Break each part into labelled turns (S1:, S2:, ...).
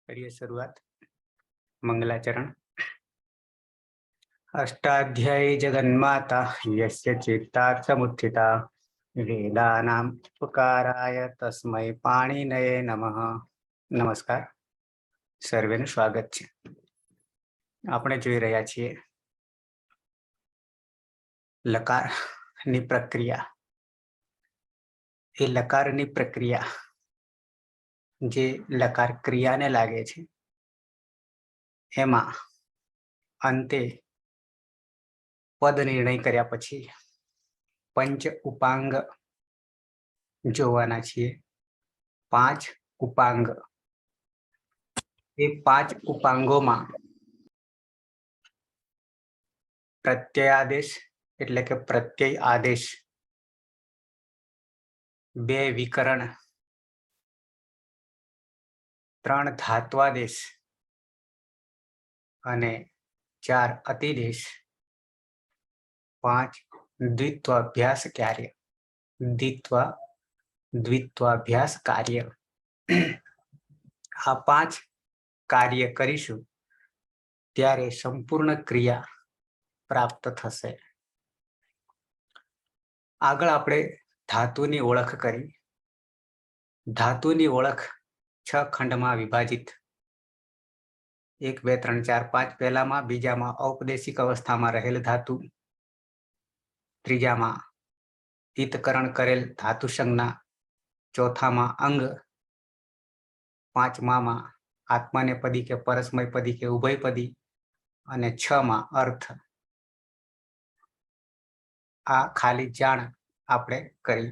S1: करिए शुरुआत। मंगलाचरण। अष्टाध्यायी जगन्माता यस्य चित्तार्थमुत्थिता वेदानाम् उपकाराय तस्मै पाणिनये नमः। नमस्कार, સર્વેનું સ્વાગત છે। આપણે જોઈ રહ્યા છીએ લકારની પ્રક્રિયા। એ લકારની પ્રક્રિયા જે લકાર ક્રિયાને લાગે છે એમાં અંતે પદ નિર્ણય કર્યા પછી પંચ ઉપાંગ જોવાના છીએ। 5 ઉપાંગ। એ 5 ઉપાંગોમાં પ્રત્યયાદેશ એટલે કે પ્રત્યય આદેશ, 2 વિકરણ, 3 ધાત્વાદેશ અને 4 અતિદેશ, 5 દ્વિત્વાભ્યાસ કાર્ય। દ્વિત્વાભ્યાસ કાર્ય આ 5 કાર્ય કરીશું ત્યારે સંપૂર્ણ ક્રિયા પ્રાપ્ત થશે। આગળ આપણે ધાતુની ઓળખ કરી। ધાતુની ઓળખ 6 ખંડમાં વિભાજિત। 1 2 3 4 5 પહેલામાં, બીજામાં ઔપદેશિક અવસ્થામાં રહેલ ધાતુ, ત્રીજામાં હિતકરણ કરેલ ધાતુ સંજ્ઞા, ચોથામાં અંગ, પાંચમામાં આત્માનેપદી કે પરસ્મયપદી કે ઉભયપદી અને 6માં અર્થ। આ ખાલી જાણ આપણે કરી।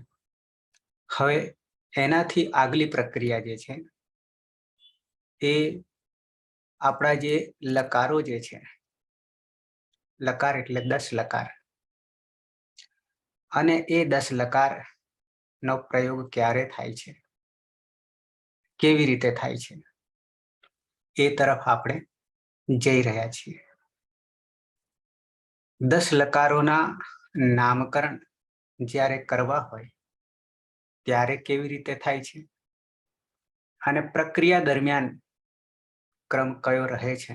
S1: હવે એનાથી આગલી પ્રક્રિયા જે છે એ આપણા જે લકારો જે છે, લકાર એટલે 10 લકાર, અને એ 10 લકાર નો પ્રયોગ ક્યારે થાય છે, કેવી રીતે થાય છે, એ તરફ આપણે જઈ રહ્યા છીએ। 10 લકારોના નામકરણ જ્યારે કરવા હોય ત્યારે કેવી રીતે થાય છે અને પ્રક્રિયા દરમિયાન ક્રમ કયો રહે છે,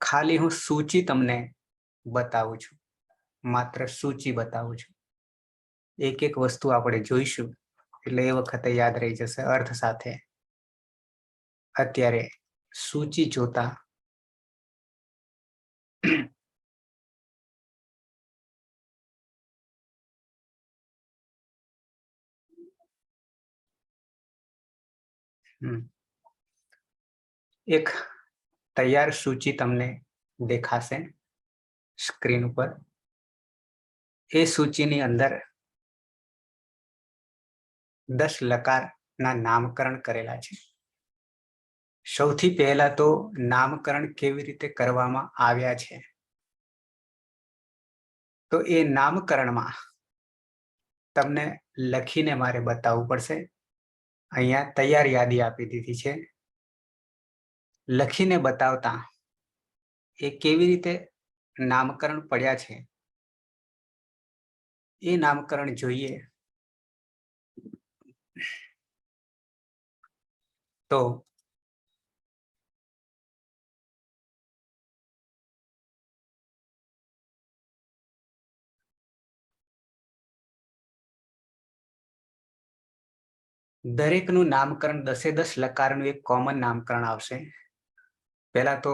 S1: ખાલી હું સૂચિ તમને બતાવું છું, માત્ર સૂચિ બતાવું છું। એક એક વસ્તુ આપણે જોઈશું એટલે એ વખતે યાદ રહી જશે અર્થ સાથે। અત્યારે સૂચિ જોતા એક તૈયાર સૂચિ તમને દેખાશે સ્ક્રીન ઉપર। એ સૂચિની અંદર 10 લકારના નામકરણ કરેલા છે। સૌથી પહેલા તો નામકરણ કેવી રીતે કરવામાં આવ્યા છે, તો એ નામકરણમાં તમને લખીને મારે બતાવવું પડશે। અહીંયા તૈયાર યાદી આપી દીધી છે। લખીને બતાવતા એ કેવી રીતે નામકરણ પડ્યા છે એ નામકરણ જોઈએ તો દરેકનું નામકરણ 10 લકારનું એક કોમન નામકરણ આવશે। પહેલા તો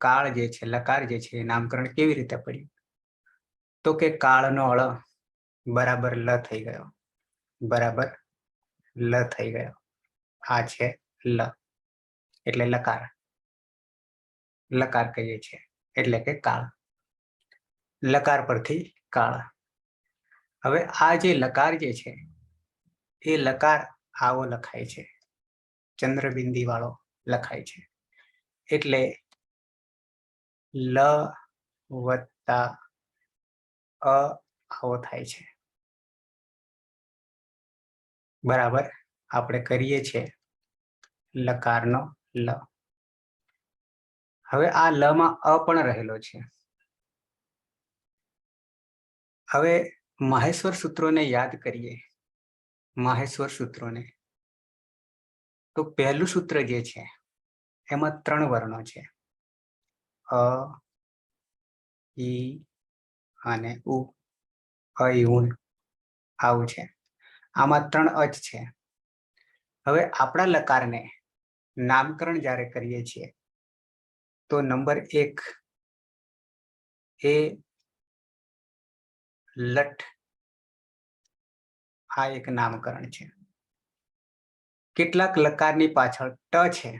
S1: કાળ જે છે, લકાર જે છે, નામકરણ કેવી રીતે પડ્યું, તો કે કાળનો અળ બરાબર લ થઈ ગયો, બરાબર લ થઈ ગયો। આ છે લ એટલે લકાર, લકાર કહીએ છીએ એટલે કે કાળ, લકાર પરથી કાળ। હવે આ જે લકાર જે છે એ લકાર આવો લખાય છે, ચંદ્રબિંદી વાળો લખાય છે, એટલે લ વત્તા અ આવો થાય છે, બરાબર। આપણે કરીએ છીએ લકારનો લ। હવે આ લ માં અ પણ રહેલો છે। હવે માહેશ્વર સૂત્રોને યાદ કરીએ, માહેશ્વર સૂત્રોને, તો પહેલું સૂત્ર જે છે એમાં 3 વર્ણો છે, અ, ઈ અને ઉ. અ, ઈ, ઉ આવું છે. આમાં 3 અચ છે. હવે આપણા લકારને નામકરણ જ્યારે કરીએ છીએ તો નંબર 1 એ લઠ, આ એક નામકરણ છે. કેટલાક લકારની પાછળ ટ છે,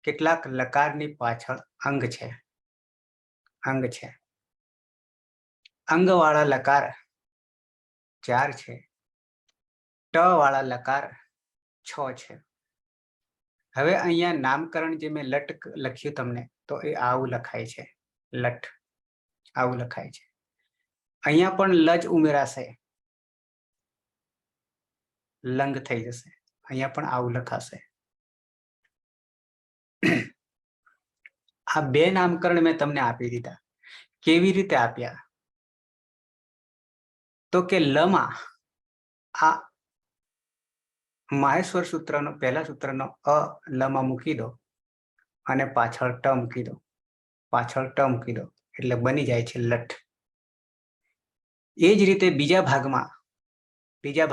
S1: કેટલાક લકારની પાછળ અંગ છે. અંગ છે. અંગવાળા લકાર 4 છે, ટ વાળા લકાર 6 છે. હવે અહીંયા નામકરણ જે મેં લટ લખ્યું તમને, તો એ આવું લખાય છે, લઠ આવું લખાય છે. અહીંયા પણ લજ ઉમેરાશે, લંગ થઈ જશે. અહીંયા પણ આવું લખાશે. આ 2 નામકરણ મેં તમને આપી દીધા. કેવી રીતે આપ્યા? તો કે લમાં આ માહેશ્વર સૂત્રનો પહેલા સૂત્રનો અ લમાં મૂકી દો અને પાછળ ટ મૂકી દો, પાછળ ટ મૂકી દો એટલે બની જાય છે લઠ. એ જ રીતે બીજા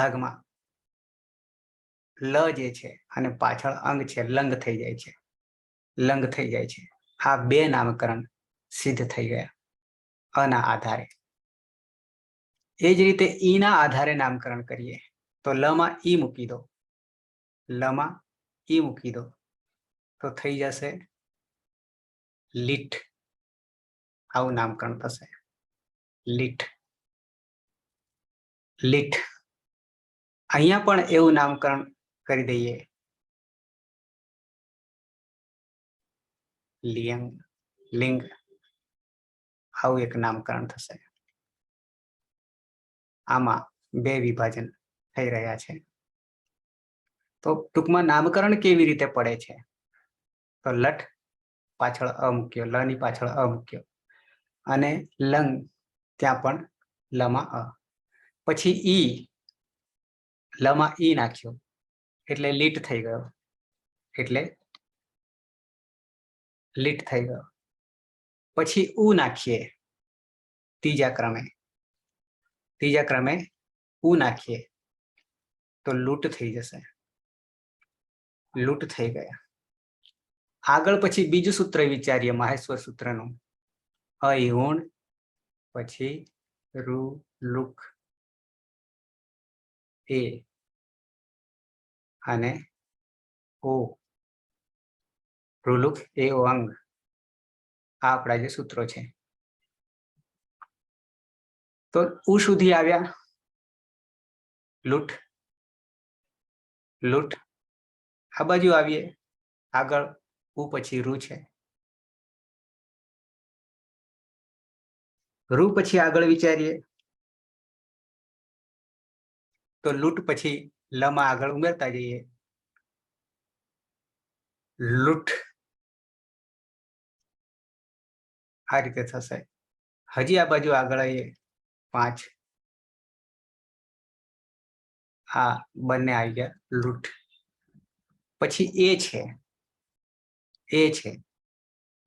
S1: ભાગમાં લ જે છે અને પાછળ અંગ છે, લંગ થઈ જાય છે, લંગ થઈ જાય છે. આ 2 નામકરણ સિદ્ધ થઈ ગયા અના આધારે. એ જ રીતે ઈ ના આધારે નામકરણ કરીએ તો લમાં ઈ મૂકી દો, લમાં ઈ મૂકી દો તો થઈ જશે લીઠ. આવું નામકરણ થશે, લીઠ, લીઠ. અહીંયા પણ એવું નામકરણ કરી દઈએ, લિયંગ, લિંગ. આવું એક નામકરણ થશે. આમાં 2 વિભાજન થઈ રહ્યા છે. તો ટૂંકમાં નામકરણ કેવી રીતે પડે છે? તો લઠ પાછળ અ મૂક્યો, લ ની પાછળ અ મૂક્યો અને લંગ ત્યાં પણ લમાં અ, પછી ઈ, લમાં ઈ નાખ્યો એટલે લીટ થઈ ગયો, એટલે લીટ થઈ ગયો. પછી ઉ નાખીએ ત્રીજા ક્રમે ઉ નાખીએ તો લૂંટ થઈ જશે, લૂંટ થઈ ગયા. આગળ પછી બીજું સૂત્ર વિચારીએ માહેશ્વર સૂત્રનું, અયુણ પછી રૂ લુક એ અને ઓ, રૂલુક એ ઓ અંગ. આ આપણા જે સૂત્રો છે. તો ઉ સુધી આવ્યા, લૂંટ, લૂંટ. આ બાજુ આવીએ, આગળ ઉ પછી રૂ છે, રૂ પછી આગળ વિચારીએ તો લૂંટ પછી લમાં આગળ ઉમેરતા જઈએ, લૂંટ. આ રીતે થશે. હજી આ બાજુ આગળ આવીએ 5, આ બંને આવી ગયા લૂંટ. પછી એ છે, એ છે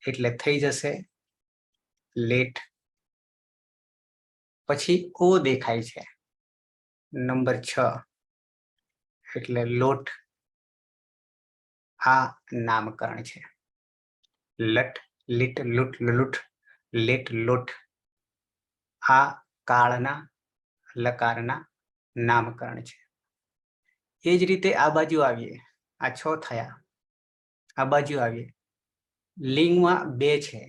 S1: એટલે થઈ જશે લેટ. પછી ઓ દેખાય છે નંબર 6 એટલે લોટ. આ નામકરણ છે, લટ, લીટ, લૂટ, લૂટ, લેટ, લોટ. આ કાળના લકારના નામકરણ છે. એ જ રીતે આ બાજુ આવીએ, આ 6 થયા. આ બાજુ આવીએ, લિંગમાં 2 છે,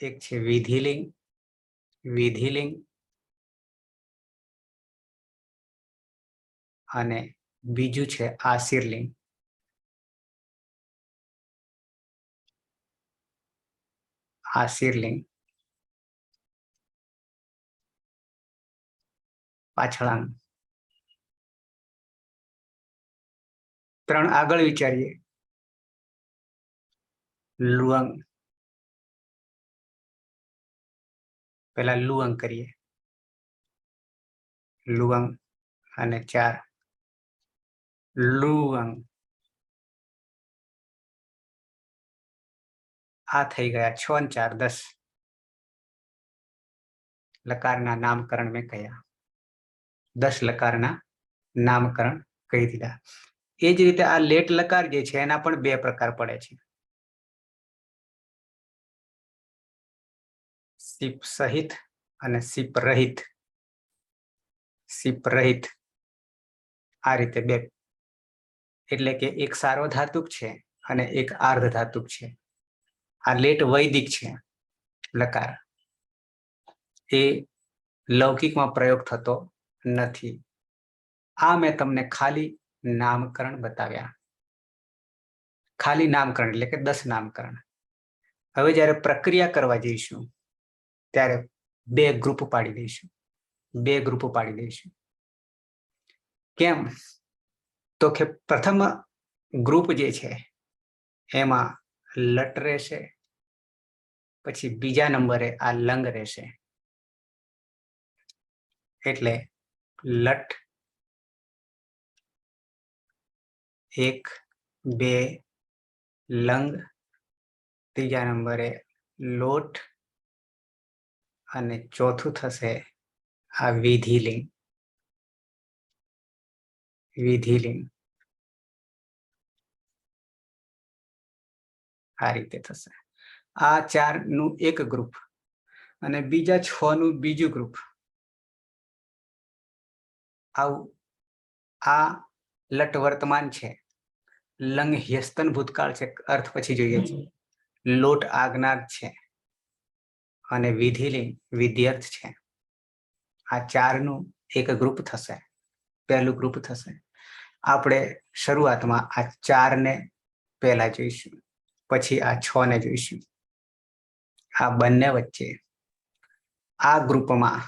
S1: એક છે વિધિલિંગ, વિધિલિંગ અને બીજું છે આશીર્લિંગ. આશીર્લિંગ પાછળ અંગ. 3 આગળ વિચારીએ, લુઅંગ. પેલા લુઅંગ કરીએ, લુઅંગ અને 4 લુઅંગ. આ થઈ ગયા 6 અને 4 10 લકારના નામકરણ મેં કયા. 10 લકારના નામકરણ કહી દીધા. એ જ રીતે આ લેટ લકાર જે છે એના પણ 2 પ્રકાર પડે છે. સીપ સહિત અને સીપ રહિત. સીપ રહિત આ રીતે 2, એટલે કે એક સાર્વધાતુક છે અને એક આર્ધધાતુક છે. આ લેટ વૈદિક છે લકાર, એ લૌકિકમાં પ્રયોગ થતો નથી. આ મેં તમને ખાલી નામકરણ બતાવ્યા. ખાલી નામકરણ એટલે કે 10 નામકરણ. હવે જ્યારે પ્રક્રિયા કરવા જઈશું ત્યારે 2 ગ્રુપ પાડી દઈશું. 2 ગ્રુપ પાડી દઈશું. કેમ? તો કે પ્રથમ ગ્રુપ જે છે એમાં લટ રહેશે, પછી બીજા નંબરે આ લંગ રહેશે. એટલે લટ 1 2 લંગ, ત્રીજા નંબરે લોટ અને ચોથું થશે આ વિધિલિંગ. વિધિલિંગ આ રીતે થશે. આ 4 નું એક ગ્રુપ અને બીજા 6 નું બીજું ગ્રુપ. આવું આ લટ વર્તમાન છે, લંગ હ્યસ્તન ભૂતકાળ છે, અર્થ પછી જોઈએ છે. લોટ આજ્ઞાક છે અને વિધિલિંગ વિધ્યર્થ છે. આ 4 નું એક ગ્રુપ થશે, પહેલું ગ્રુપ થશે. આપણે શરૂઆતમાં આ 4 ને પહેલા જોઈશું, પછી આ 6 ને જોઈશું. આ બંને વચ્ચે આ ગ્રુપમાં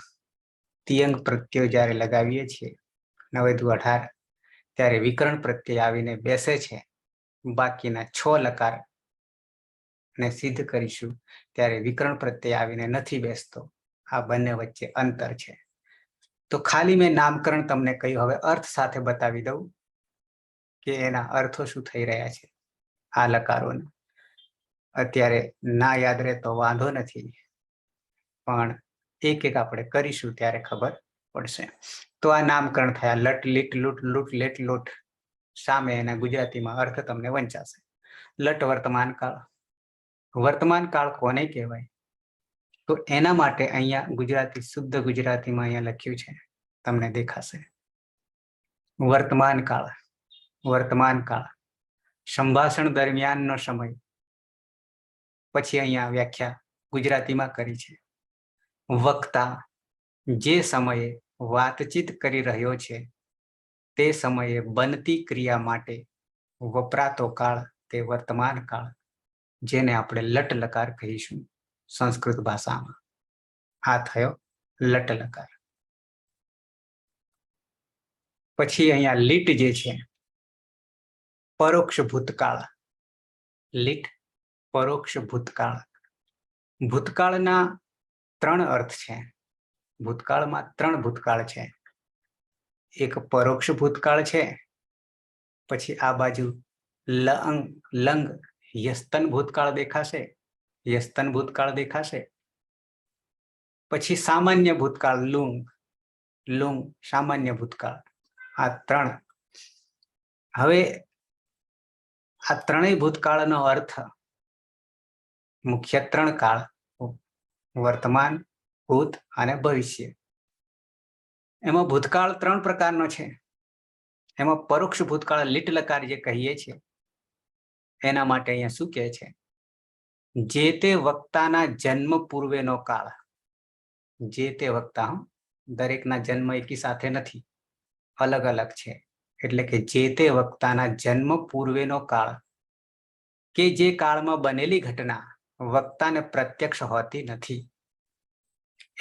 S1: તિયંગ પ્રત્યય જ્યારે લગાવીએ છીએ 9 ત્યારે વિકરણ પ્રત્યય આવીને બેસે છે. બાકીના 6 લકાર ને સિદ્ધ કરીશું ત્યારે વિકરણ પ્રત્યય આવીને નથી બેસતો. આ બંને વચ્ચે અંતર છે. તો ખાલી મેં નામકરણ તમને કહ્યું, હવે અર્થ સાથે બતાવી દઉં કે એના અર્થો શું થઈ રહ્યા છે આ લકારોના. અત્યારે ના યાદ રહે તો વાંધો નથી, પણ એક એક આપણે કરીશું ત્યારે ખબર પડશે. તો આ નામકરણ થયા લટ લીટ લૂટ લૂટ લેટ લોટ. સામે એના ગુજરાતીમાં અર્થ તમને વંચાશે. લટ વર્તમાન કાળ. વર્તમાન કાળ કોને કહેવાય? તો એના માટે અહીંયા ગુજરાતી શુદ્ધ ગુજરાતીમાં અહીંયા લખ્યું છે, તમને દેખાશે. વર્તમાન કાળ. વર્તમાન કાળ સંભાષણ દરમિયાનનો સમય. પછી અહીંયા વ્યાખ્યા ગુજરાતીમાં કરી છે. વક્તા જે સમયે વાતચીત કરી રહ્યો છે તે સમયે બનતી ક્રિયા માટે વપરાતો કાળ તે વર્તમાન કાળ, જેને આપણે લટ લકાર કહીશું સંસ્કૃત ભાષામાં. આ થયો લટ લકાર. પછી અહીંયા લીટ જે છે પરોક્ષ ભૂતકાળ. લીટ પરોક્ષ ભૂતકાળ. ભૂતકાળના 3 અર્થ છે. ભૂતકાળમાં 3 ભૂતકાળ છે. એક પરોક્ષ ભૂતકાળ છે, પછી આ બાજુ લંગ યસ્તન ભૂતકાળ દેખાશે, યસ્તન ભૂતકાળ દેખાશે. પછી સામાન્ય ભૂતકાળ લુંગ, લુંગ સામાન્ય ભૂતકાળ. આ 3. હવે આ 3 ભૂતકાળનો અર્થ મુખ્ય 3 કાળ, વર્તમાન, ભૂત અને ભવિષ્ય. એમાં ભૂતકાળ 3 પ્રકારનો છે. એમાં પરોક્ષ ભૂતકાળ લીટ લકાર જે કહીએ છીએ એના માટે અહીંયા શું કહે છે? જે તે વક્તાના જન્મ પૂર્વેનો કાળ. જે તે વક્તા, દરેકના જન્મ એકી સાથે નથી, અલગ અલગ છે. એટલે કે જે તે વક્તાના જન્મ પૂર્વેનો કાળ, કે જે કાળમાં બનેલી ઘટના વક્તાને પ્રત્યક્ષ હોતી નથી,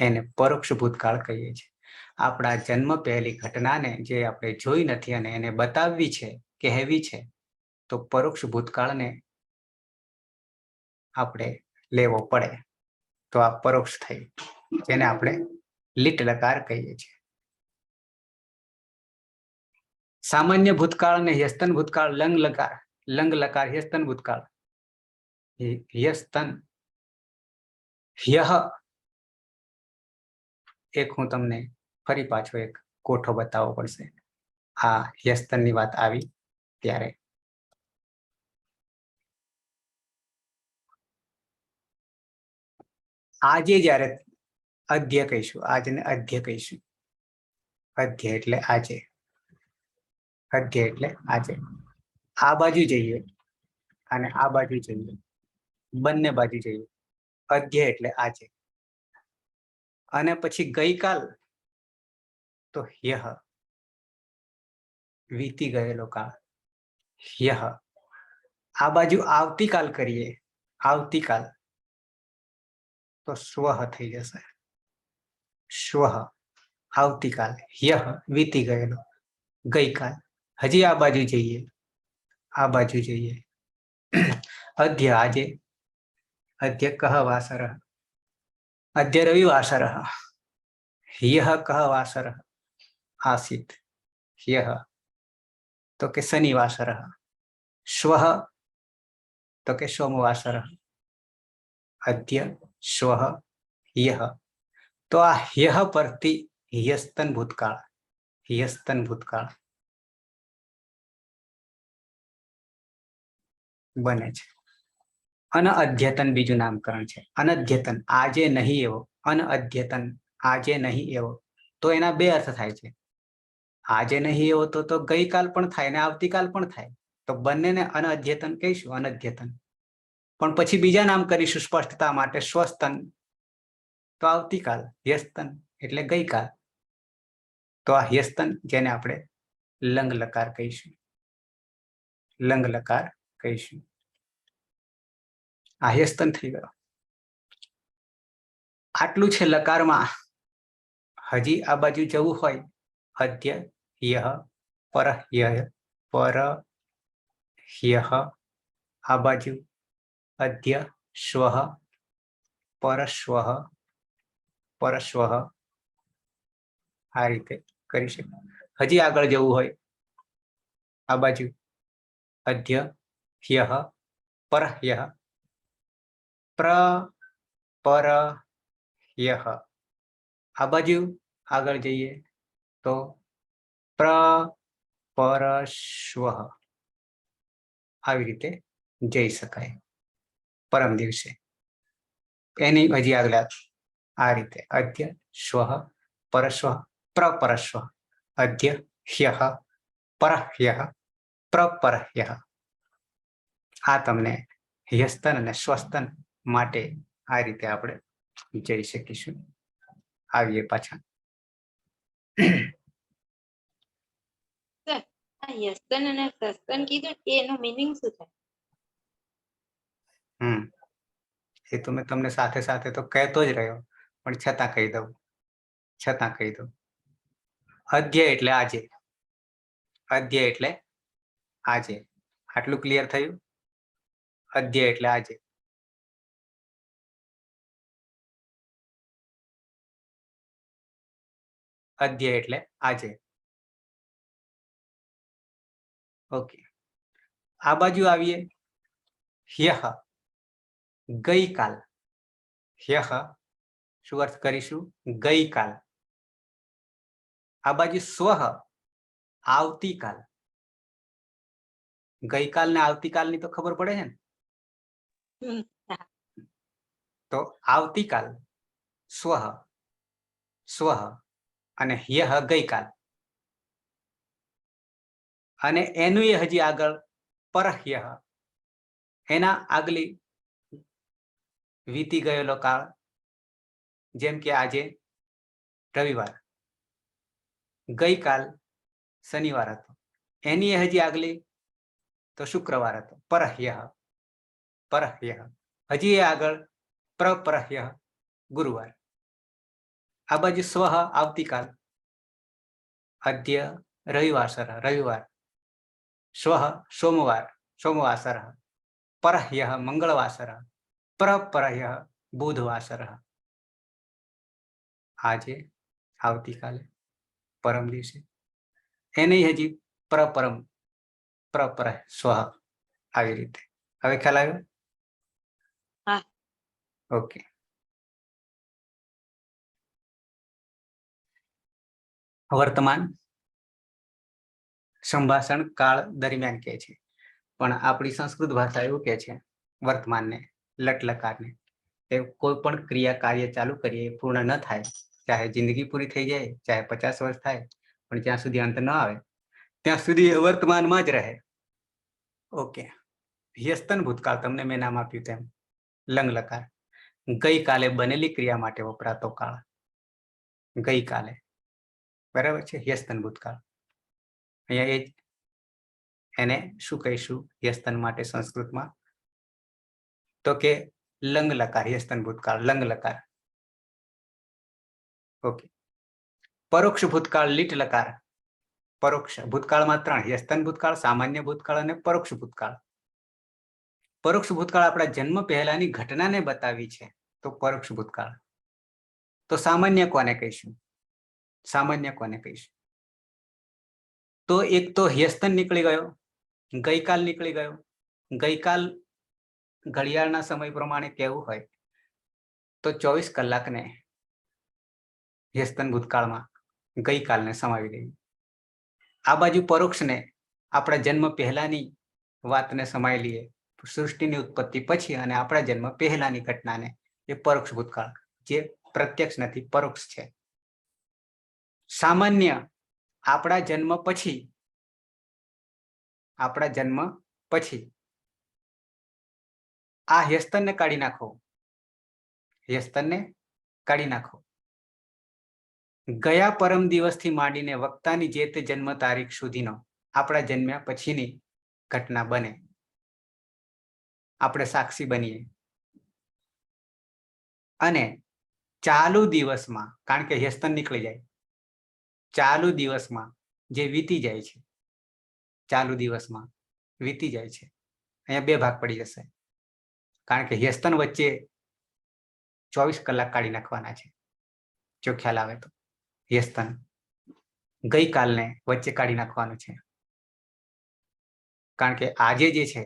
S1: એને પરોક્ષ ભૂતકાળ કહીએ છીએ. આપણા જન્મ પહેલી ઘટનાને જે આપણે જોઈ નથી અને એને બતાવવી છે, કહેવી છે, તો પરોક્ષ ભૂતકાળને આપણે લેવો પડે. તો આ પરોક્ષ થઈ, જેને આપણે લીટ લકાર કહીએ છીએ. सामान्य भूतकाळ ने ह्यस्तन भूतकाळ लंग लकार ह्यस्तन भूतकाळ ह्यस्तन ह्यः एक हूँ तमने फरी पाछो एक कोठो बतावो पड़शे। आ ह्यस्तन नी वात आवी त्यारे आजे ज्यारे अध्य कहीशुं, आज ने अध्य कहीशुं। अध्य एटले आजे, अध्य एटले आजे। आ बाजू जईए अने आ बाजू जईए, बंने बाजू जईए। अध्य एटले आजे अने पछी गईकाल तो ह्यः, वीती गयेलो काळ ह्यः। आ बाजू आवतीकाल करीए, आवतीकाल तो श्वः थई जशे। श्वः आवतीकाल, ह्यः वीती गयेलो, गईकाल। हजी आ बाजू जईए, आ बाजू जईए। अद्य आजे, अद्य कः वासरः, अद्य रविवासरः। ह्यः कः वासरः आसीत्, ह्यः तो के शनिवासरः। श्वः तो के सोमवासरः। अद्य श्वः ह्यः तो आ ह्यः परथी ह्यस्तन भूतकाळ, ह्यस्तन भूतकाळ बने छे। अनअद्यतन बीजू नामकरण छे। अनद्यतन आजे नहीं एवो, अनअद्यतन आजे नहीं एवो तो एना बे अर्थ थाय छे। आजे नहीं एवो तो गईकाल पण थाय ने आवतीकाल पण थाय, तो बंनेने अनअद्यतन कहीशुं, अनद्यतन। पण पछी बीजा नाम करीशुं स्पष्टता माटे, स्वस्थन तो आवतीकाल, ह्यस्तन एटले गईकाल। तो आ ह्यस्तन जेने आपणे लंग लकार कहीशुं, लंग लकार कहीशुं। आ ह्यस्तन थई गयो। आटલું છે લકારમાં। હજી આ બાજુ જવું હોય, અદ્ય ह्यः પર ह्यः પર ह्यः, આ બાજુ અદ્ય श्वः परश्वः परश्वः, आ रीते करी शकाय। हजी आगळ जवुं होय, आ बाजू अद्य ह्यः पर ह्यः प्र पर ह्यः। आ बाजू आगळ जईए तो प्र परश्वः, આવી રીતે જઈ શકાય। પરમ દિવસે એની હજી આગળ આ રીતે અદ્ય શ્વः પરશ્વः પ્રપરશ્વः, અદ્ય ह्यः परह्यः प्रपरह्यः। આ તમને ह्यस्तन અને સ્વસ્તન માટે આ રીતે આપણે જઈ શકીશું। આવીએ પાછા।
S2: યસ્તન અને સસ્તન કીધું એનો મીનિંગ શું થાય?
S1: એ તો મેં તમને સાથે સાથે તો કહેતો જ રહ્યો, પણ છતાં કહી દઉં, છતાં કહી દઉં। અધ્ય એટલે આજે, અધ્ય એટલે આજે, આટલું ક્લિયર થયું? અધ્ય એટલે આજે। અધ્ય એટલે આજે, ઓકે। આ બાજુ આવીએ, ह्यः ગઈકાલ, ह्यः શું અર્થ કરીશું? ગઈકાલ। આ બાજુ સ્વઃ આવતીકાલ। ગઈકાલ ને આવતીકાલની તો ખબર પડે છે ને? તો આવતીકાલ સ્વઃ, સ્વઃ અને ह्यः ગઈકાલ, અને એનું હજી આગળ પરह्यः, એના આગલી વીતી ગયેલો કાળ, જેમ કે આજે રવિવાર, ગઈકાલ શનિવાર હતો, એની હજી આગલી તો શુક્રવાર હતો, પરह्यः, પરह्यः। હજી આગળ પ્રપરह्यः ગુરુવાર। આ બાજુ સ્વઃ આવતીકાલ, અદ્ય રવિવાસર રવિવાર, श्वः सोमवार सोमवासरः, परह्यः मंगलवासरः, प्रपरह्यः बुधवासरः। આજે આવતીકાલે પરમ દિવસે, એને હજી પ્રપરમ પ્રપર સ્વ આવી રીતે. હવે ખ્યાલ આવ્યો?
S2: હા.
S1: ઓકે. વર્તમાન સંભાષણ કાળ દરમિયાન કહે છે, પણ આપણી સંસ્કૃત ભાષા એવું કહે છે વર્તમાનને, લટલકારને. કોઈ પણ ક્રિયા કાર્ય ચાલુ કરીએ પૂર્ણ ન થાય, ચાહે જિંદગી પૂરી થઈ જાય, ચાહે 50 વર્ષ થાય, પણ જ્યાં સુધી અંત ન આવે ત્યાં સુધી એ વર્તમાનમાં જ રહે. ઓકે. યસ્તન ભૂતકાળ તમને મેં નામ આપ્યું તેમ લંગ લકાર, ગઈકાલે બનેલી ક્રિયા માટે વપરાતો કાળ. ગઈકાલે, બરાબર છે, યસ્તન ભૂતકાળ. અહીંયા એને શું કહીશું યસ્તન માટે સંસ્કૃતમાં? તો કે લંગ લકાર, યસ્તન ભૂતકાળ લંગ લકાર. ઓકે. પરોક્ષ ભૂતકાળ લીટ લકાર. પરોક્ષ ભૂતકાળમાં 3: યસ્તન ભૂતકાળ, સામાન્ય ભૂતકાળ અને પરોક્ષ ભૂતકાળ. પરોક્ષ ભૂતકાળ આપણા જન્મ પહેલાની ઘટનાને બતાવી છે, તો પરોક્ષ ભૂતકાળ. તો સામાન્ય કોને કહીશું? સામાન્ય કોને કહીશું? તો એક તો યસ્તન નીકળી ગયો, ગઈકાલ નીકળી ગયો. ગઈકાલ ઘડિયાળના સમય પ્રમાણે કેવું હોય તો 24 કલાકને યસ્તન ભૂતકાળમાં ગઈકાલને સમાવી દઈએ. આ બાજુ પરોક્ષને આપણા જન્મ પહેલાની વાતને સમાવી લઈએ, સૃષ્ટિની ઉત્પત્તિ પછી અને આપણા જન્મ પહેલાની ઘટનાને, એ પરોક્ષ ભૂતકાળ, જે પ્રત્યક્ષ નથી, પરોક્ષ છે. સામાન્ય આપણા જન્મ પછી, આપણા જન્મ પછી. આ યસ્તનને કાઢી નાખો, યસ્તનને કાઢી નાખો. ગયા પરમ દિવસથી માંડીને વક્તાની જે તે જન્મ તારીખ સુધીનો આપણા જન્મ્યા પછીની ઘટના બને, આપણે સાક્ષી બનીએ. અને ચાલુ દિવસમાં, કારણ કે યસ્તન નીકળી જાય, ચાલુ દિવસમાં જે વીતી જાય છે, ચાલુ દિવસમાં વીતી જાય છે. અહીંયા 2 ભાગ પડી જશે, કારણ કે યસ્તન વચ્ચે 24 કલાક કાઢી નાખવાના છે. જો ખ્યાલ આવે તો યસ્તન ગઈકાલને વચ્ચે કાઢી નાખવાનું છે, કારણ કે આજે જે છે,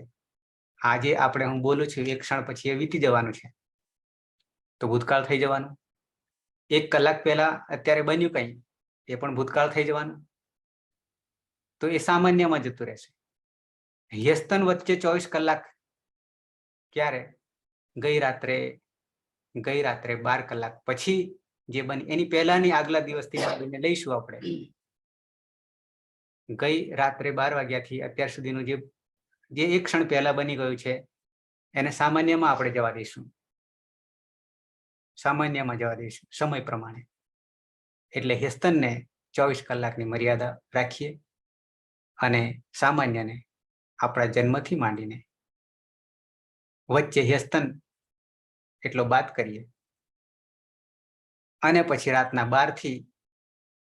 S1: આજે આપણે હું બોલું છું, એક ક્ષણ પછી એ વીતી જવાનું છે, તો ભૂતકાળ થઈ જવાનું. 1 કલાક પહેલા અત્યારે બન્યું કંઈ, એ પણ ભૂતકાળ થઈ જવાનું, તો એ સામાન્યમાં જતું રહેશે. યસ્તન વચ્ચે 24 કલાક ક્યારે? ગઈ રાત્રે 12 કલાક પછી જે બની, એની પહેલાની આગલા દિવસથી માંડીને લઈશું આપણે. ગઈ રાત્રે 12 વાગ્યાથી અત્યાર સુધીનું જે એક ક્ષણ પહેલા બની ગયું છે, એને સામાન્યમાં આપણે જવા દઈશું, સામાન્યમાં જવા દઈશું સમય પ્રમાણે. એટલે યસ્તનને 24 કલાકની મર્યાદા રાખીએ અને સામાન્યને આપણા જન્મથી માંડીને વચ્ચે યસ્તન એટલો બાદ કરીએ, અને પછી રાતના 12 થી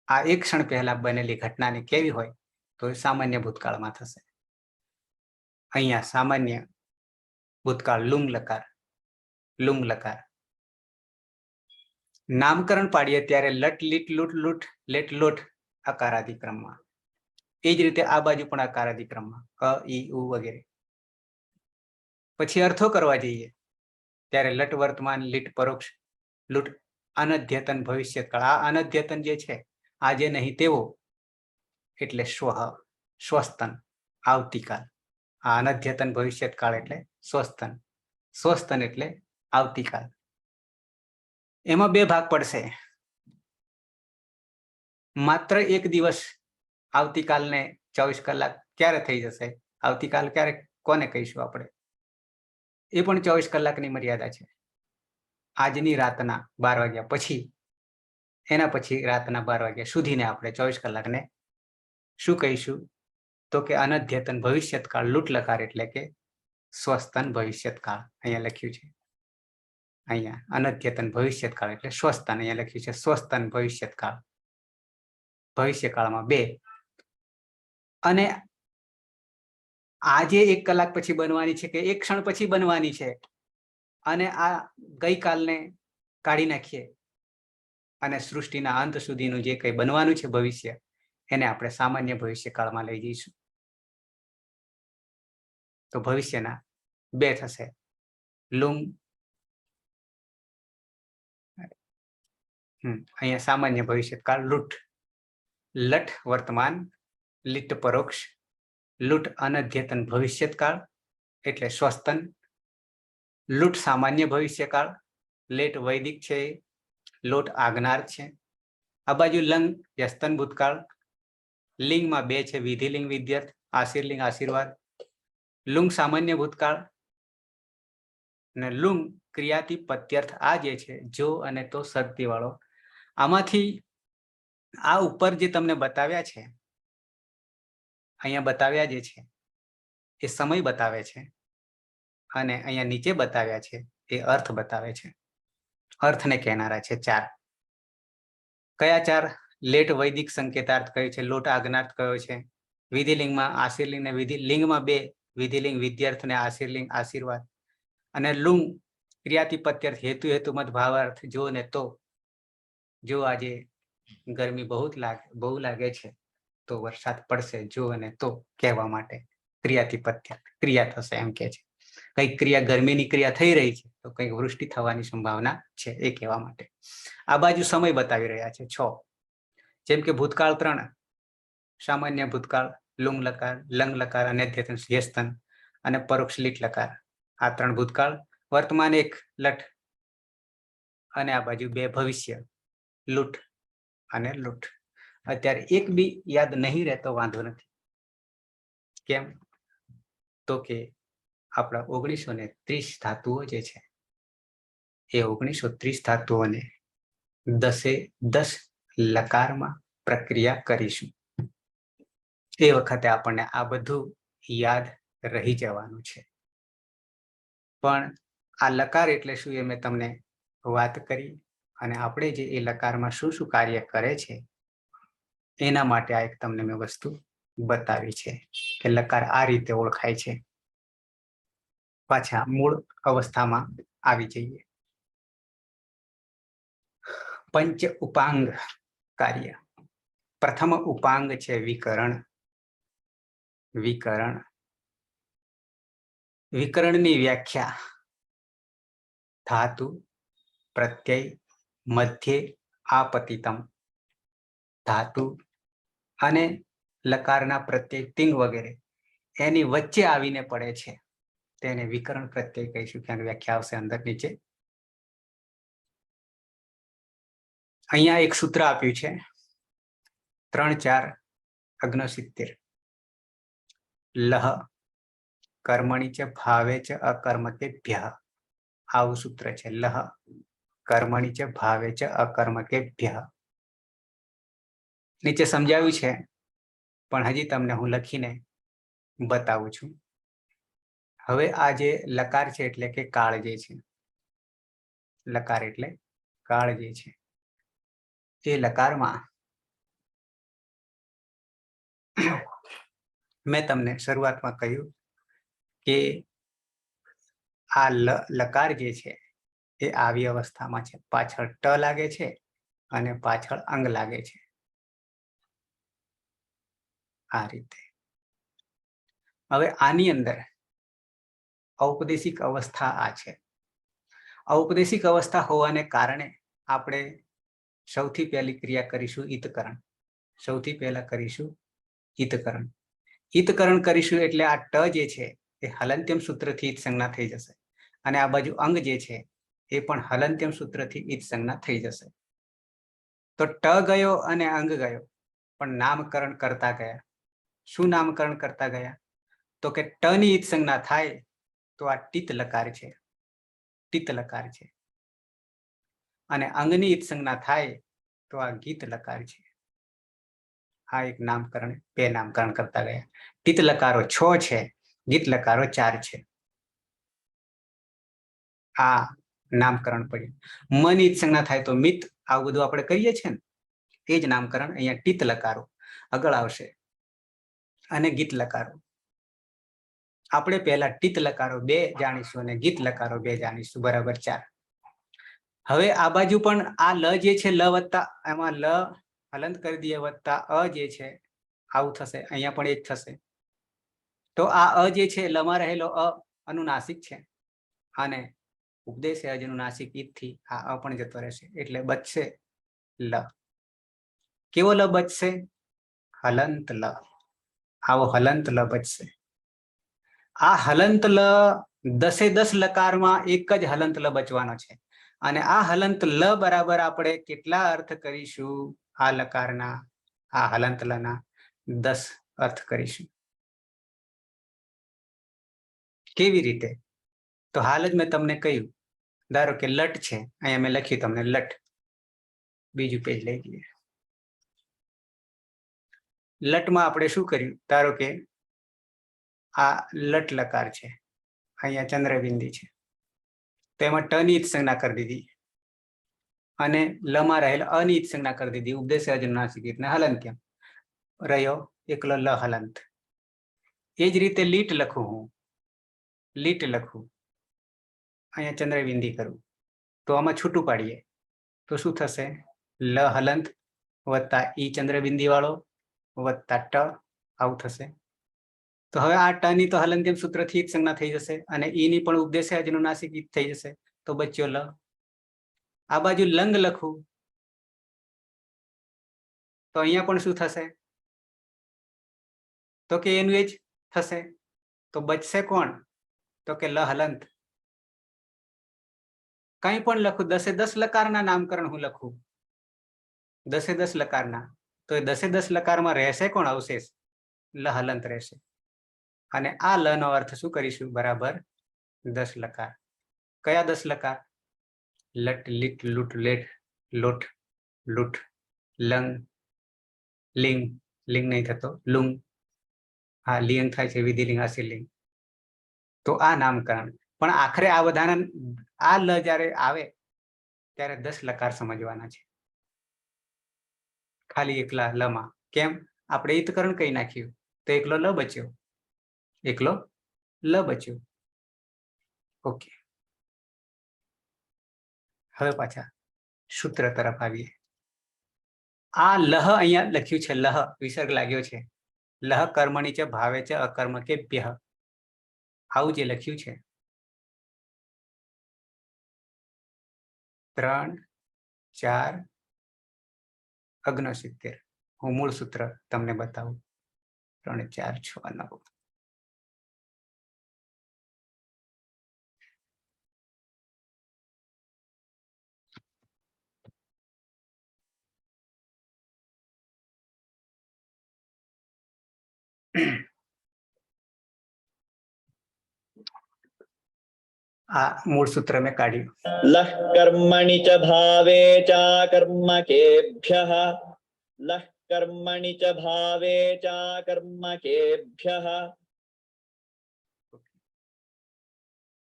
S1: આ એક ક્ષણ પહેલા બનેલી ઘટનાની કેવી હોય તો એ સામાન્ય ભૂતકાળમાં થશે. અહીંયા સામાન્ય ભૂતકાળ લુંગ લકાર, લુંગ લકાર. નામકરણ પાડીએ ત્યારે લટ લીટ લૂટ લૂટ લેટ લોટ અકારાદિક્રમમાં. એ જ રીતે આ બાજુ પણ અકારાદિક્રમમાં અ ઈ ઉ વગેરે. પછી અર્થો કરવા જઈએ ત્યારે લટ વર્તમાન, લીટ પરોક્ષ, લૂટ અનધ્યતન ભવિષ્યકાળ. આ અનધ્યતન જે છે, આજે નહીં તેવો એટલે સ્વહ, સ્વસ્તન, આવતીકાલ. આ અનધ્યતન ભવિષ્યકાળ એટલે સ્વસ્તન, સ્વસ્તન એટલે આવતીકાલ. એમાં 2 ભાગ પડશે. માત્ર એક દિવસ આવતીકાલને 24 કલાક ક્યારે થઈ જશે? આવતીકાલ ક્યારે કોને કહીશું આપણે? એ પણ 24 કલાકની મર્યાદા છે. આજની રાતના 12 વાગ્યા પછી, એના પછી રાતના 12 વાગ્યા સુધીને આપણે 24 કલાકને શું કહીશું? તો કે અનધ્યતન ભવિષ્યતકાળ, લૂંટ લકાર એટલે કે સ્વસ્તન ભવિષ્યતકાળ. અહીંયા લખ્યું છે, અહીંયા અનધ્યતન ભવિષ્યતકાળ એટલે સ્વસ્તન, અહીંયા લખ્યું છે સ્વસ્તન ભવિષ્યતકાળ. ભવિષ્યકાળમાં 2. અને આજે 1 કલાક પછી બનવાની છે કે 1 ક્ષણ પછી બનવાની છે, અને આ ગઈકાલને કાઢી નાખીએ અને સૃષ્ટિના અંત સુધીનું જે કંઈ બનવાનું છે ભવિષ્ય, એને આપણે સામાન્ય ભવિષ્યકાળમાં લઈ જઈશું. તો ભવિષ્યના બે થશે, લુંગ અહીંયા સામાન્ય ભવિષ્યકાળ લૂંટ, લઠ વર્તમાન, લિટ પરોક્ષ, લૂંટ અનદ્યતન ભવિષ્યકાળ એટલે સ્વસ્તન, લૂંટ સામાન્ય ભવિષ્યકાળ, લેટ વૈદિક છે, લોટ આગનાર છે. આ બાજુ લંગ યસ્તન ભૂતકાળ, લિંગમાં બે છે, વિધિલિંગ વિદ્યર્થ, આશીર્લિંગ આશીર્વાદ, લુંગ સામાન્ય ભૂતકાળ અને લુંગ ક્રિયાથી પત્યર્થ. આ જે છે જો અને તો શક્તિ વાળો. આમાંથી આ ઉપર જે તમને બતાવ્યા છે, અહીંયા બતાવ્યા જે છે એ સમય બતાવે છે અને અહીંયા નીચે બતાવ્યા છે એ અર્થ બતાવે છે. અર્થને કહેનારા છે ચાર. કયા ચાર? લેટ વૈદિક સંકેતાર્થ કયો છે, લોટ આજ્ઞાર્થ કયો છે, વિધિલિંગમાં આશીર્લિંગ ને વિધિ લિંગમાં બે, વિધિલિંગ વિદ્યાર્થ ને આશીર્લિંગ આશીર્વાદ, અને લુંગ ક્રિયાથી પત્યર્થ હેતુ હેતુમત ભાવાર્થ. જો ને તો, જો આજે ગરમી બહુ લાગે છે તો વરસાદ પડશે, જો અને તો કહેવા માટે ક્રિયાથી પત્યર્થ ક્રિયા થશે એમ કે છે. કઈક ક્રિયા ગરમીની ક્રિયા થઈ રહી છે તો કઈક વૃષ્ટિ થવાની સંભાવના છે એ કહેવા માટે. આ બાજુ સમય બતાવી રહ્યા છે 6. જેમ કે ભૂતકાળ 3, સામાન્ય ભૂતકાળ લુંગ લકાર, લંગ લકાર અને યસ્તન અને પરોક્ષ લીટ લકાર. આ 3 ભૂતકાળ. વર્તમાન 1 લઠ અને આ બાજુ 2 ભવિષ્ય લૂંટ અને લૂંટ. અત્યારે એક બી યાદ નહીં રહેતો વાંધો નથી. કેમ? તો કે આપણા 1930 ધાતુઓ જે છે એ 1930 ધાતુઓને 10 લકારમાં પ્રક્રિયા કરીશું. એ વખતે આપણને આ બધું યાદ રહી જવાનું છે. પણ આ લકાર એટલે શું એ મેં તમને વાત કરી, અને આપણે જે એ લકારમાં શું શું કાર્ય કરે છે એના માટે આ એક તમને મેં વસ્તુ બતાવી છે કે લકાર આ રીતે ઓળખાય છે. પાછા મૂળ અવસ્થામાં આવી જઈએ. પંચ ઉપાંગ કાર્ય. પ્રથમ ઉપાંગ છે વિકરણ. વિકરણ, વિકરણની વ્યાખ્યા ધાતુ પ્રત્યય મધ્યે આપતિતમ. ધાતુ અને લકારના પ્રત્યય તિંગ વગેરે એની વચ્ચે આવીને પડે છે તેને વિકરણ પ્રત્યય કહીશું. કે વ્યાખ્યા આવશે અંદર નીચે. અહીંયા એક સૂત્ર આપ્યું છે 3 4 69. લહ કર્મણી ચ ભાવે ચ અકર્મકેભ્યઃ. આવું સૂત્ર છે. લહ કર્મણી ચ ભાવે ચ અકર્મકેભ્યઃ. નીચે સમજાવ્યું છે પણ હજી તમને હું લખીને બતાવું છું. હવે આ જે લકાર છે એટલે કે કાળ જે છે, લકાર એટલે કાળ જે છે, એ લકારમાં મેં તમને શરૂઆતમાં કહ્યું કે આ લકાર જે છે એ આવી અવસ્થામાં છે. પાછળ ટ લાગે છે અને પાછળ અંગ લાગે છે. આ રીતે. હવે આની અંદર ઔપદેશિક અવસ્થા આ છે. ઔપદેશિક અવસ્થા હોવાને કારણે આપણે સૌથી પહેલી ક્રિયા કરીશું ઈતકરણ. સૌથી પહેલા કરીશું ઈતકરણ. ઈતકરણ કરીશું એટલે આ ટ જે છે એ હલંત્યમ સૂત્રથી ઈત સંજ્ઞા થઈ જશે, અને આ બાજુ અંગ જે છે એ પણ હલંત્યમ સૂત્રથી ઈત સંજ્ઞા થઈ જશે. તો ટ ગયો અને અંગ ગયો, પણ નામકરણ કરતા ગયા. શું નામકરણ કરતા ગયા? તો કે ટ ની ઈત સંજ્ઞા થાય તો આ ટીત લકાર છે, ટીત લકાર છે, અને અંગની ઈત સંજ્ઞા થાય તો આ ગીત લકાર છે. આ એક નામકરણ, 2 નામકરણ કરતા ગયા. ટીત લકારો 6 છે, ગીત લકારો 4 છે. આ નામકરણ પડ્યું. મન ઈત સંજ્ઞા થાય તો મિત. આવું બધું આપણે કરીએ છીએ ને એ જ નામકરણ. અહીંયા ટીત લકારો આગળ આવશે અને ગીત લકારો. આપણે પહેલા ટીત લકારો 2 જાણીશું અને ગીત લકારો 2 જાણીશું, બરાબર 4. હવે આ બાજુ પણ આ લ જે છે, લ વત્તા એમાં લ હલંત કરી દઈએ વત્તા અ જે છે આવું થશે, અહીંયા પણ એ જ થશે. તો આ અ જે છે લમાં રહેલો અ અનુનાસિક છે અને ઉપદેશ અનુનાસિક ઈદ થી આ અ પણ જતો રહેશે એટલે બચશે લ. કેવો લ બચશે? હલંત લ. આવો હલંત લ બચશે. આ હલંત લ 10 લકારમાં એક જ હલંત લ બચવાનો છે અને આ હલંત લ બરાબર આપણે કેટલા અર્થ કરીશું? આ લકારના, આ હલંત લ ના 10 અર્થ કરીશું. કેવી રીતે? તો હાલ જ મેં તમને કહ્યું, ધારો કે લટ છે, અહીંયા મેં લખ્યું તમને લટ. બીજું પેજ લઈ લઈએ. લટમાં આપણે શું કર્યું? ધારો કે આ લટ લકાર છે, અહીંયા ચંદ્રબિંદી છે, તો એમાં ટ ની સંજ્ઞા કરી દીધી અને લમાં રહેલ અનિત સંજ્ઞા કરી દીધી. ઉપદેશ અનુનાસિક ને હલંત્યમ રહ્યો એકલો લ હલંત. એ જ રીતે લીટ લખું હું, લીટ લખું, અહીંયા ચંદ્રબિંદી કરું, તો આમાં છૂટું પાડીએ તો શું થશે? લ હલંત વત્તા ઈ ચંદ્રબિંદી વાળો વત્તા ટ આવું થશે. તો હવે આ ટ ની તો હલંત્યમ સૂત્રથી જ સંજ્ઞા થઈ જશે અને ઈ ની પણ ઉપદેશ અનુનાસિક થઈ જશે, તો બચ્યો લ. આ બાજુ લંગ લખું તો અહીંયા પણ શું થશે? તો કે એનું એ જ થશે. તો બચશે કોણ? તો કે લ હલંત. કંઈ પણ લખું, 10 લકારના નામકરણ હું લખું, 10 લકારના, તો એ 10 લકારમાં રહેશે કોણ અવશેષ? લ હલંત રહેશે. અને આ લ નો અર્થ શું કરીશું? બરાબર 10 લકાર. કયા 10 લકાર? લટ, લીટ, લૂટ, લેટ, લોટ, લૂટ, લંગ, લિંગ, લિંગ નહીં થતો, લુંગ, હા લિંગ થાય છે, વિધિલિંગ, આશીલિંગ. તો આ નામકરણ. પણ આખરે આ બધાના આ લ જ્યારે આવે ત્યારે 10 લકાર સમજવાના છે, ખાલી એકલા લમાં. કેમ? આપણે ઈતકરણ કહી નાખ્યું તો એકલો લ બચ્યો, એકલો લ બચ્યો. ઓકે, હવે પાછા સૂત્ર તરફ આવીએ. આ લહ અહીંયા લખ્યું છે, લહ વિસર્ગ લાગ્યો છે. લહ કર્મણી છે ભાવે છે અકર્મકેભ્યઃ, આવું જે લખ્યું છે 3, 4, 69. હું મૂળ સૂત્ર તમને બતાવું. 3, 4, 6, 9. આ મૂળ સૂત્ર મેં કાઢ્યું.
S3: લહ કર્મણિ ચ ભાવે ચ કર્મકેભ્યઃ, લહ કર્મણિ ચ ભાવે ચ કર્મકેભ્યઃ.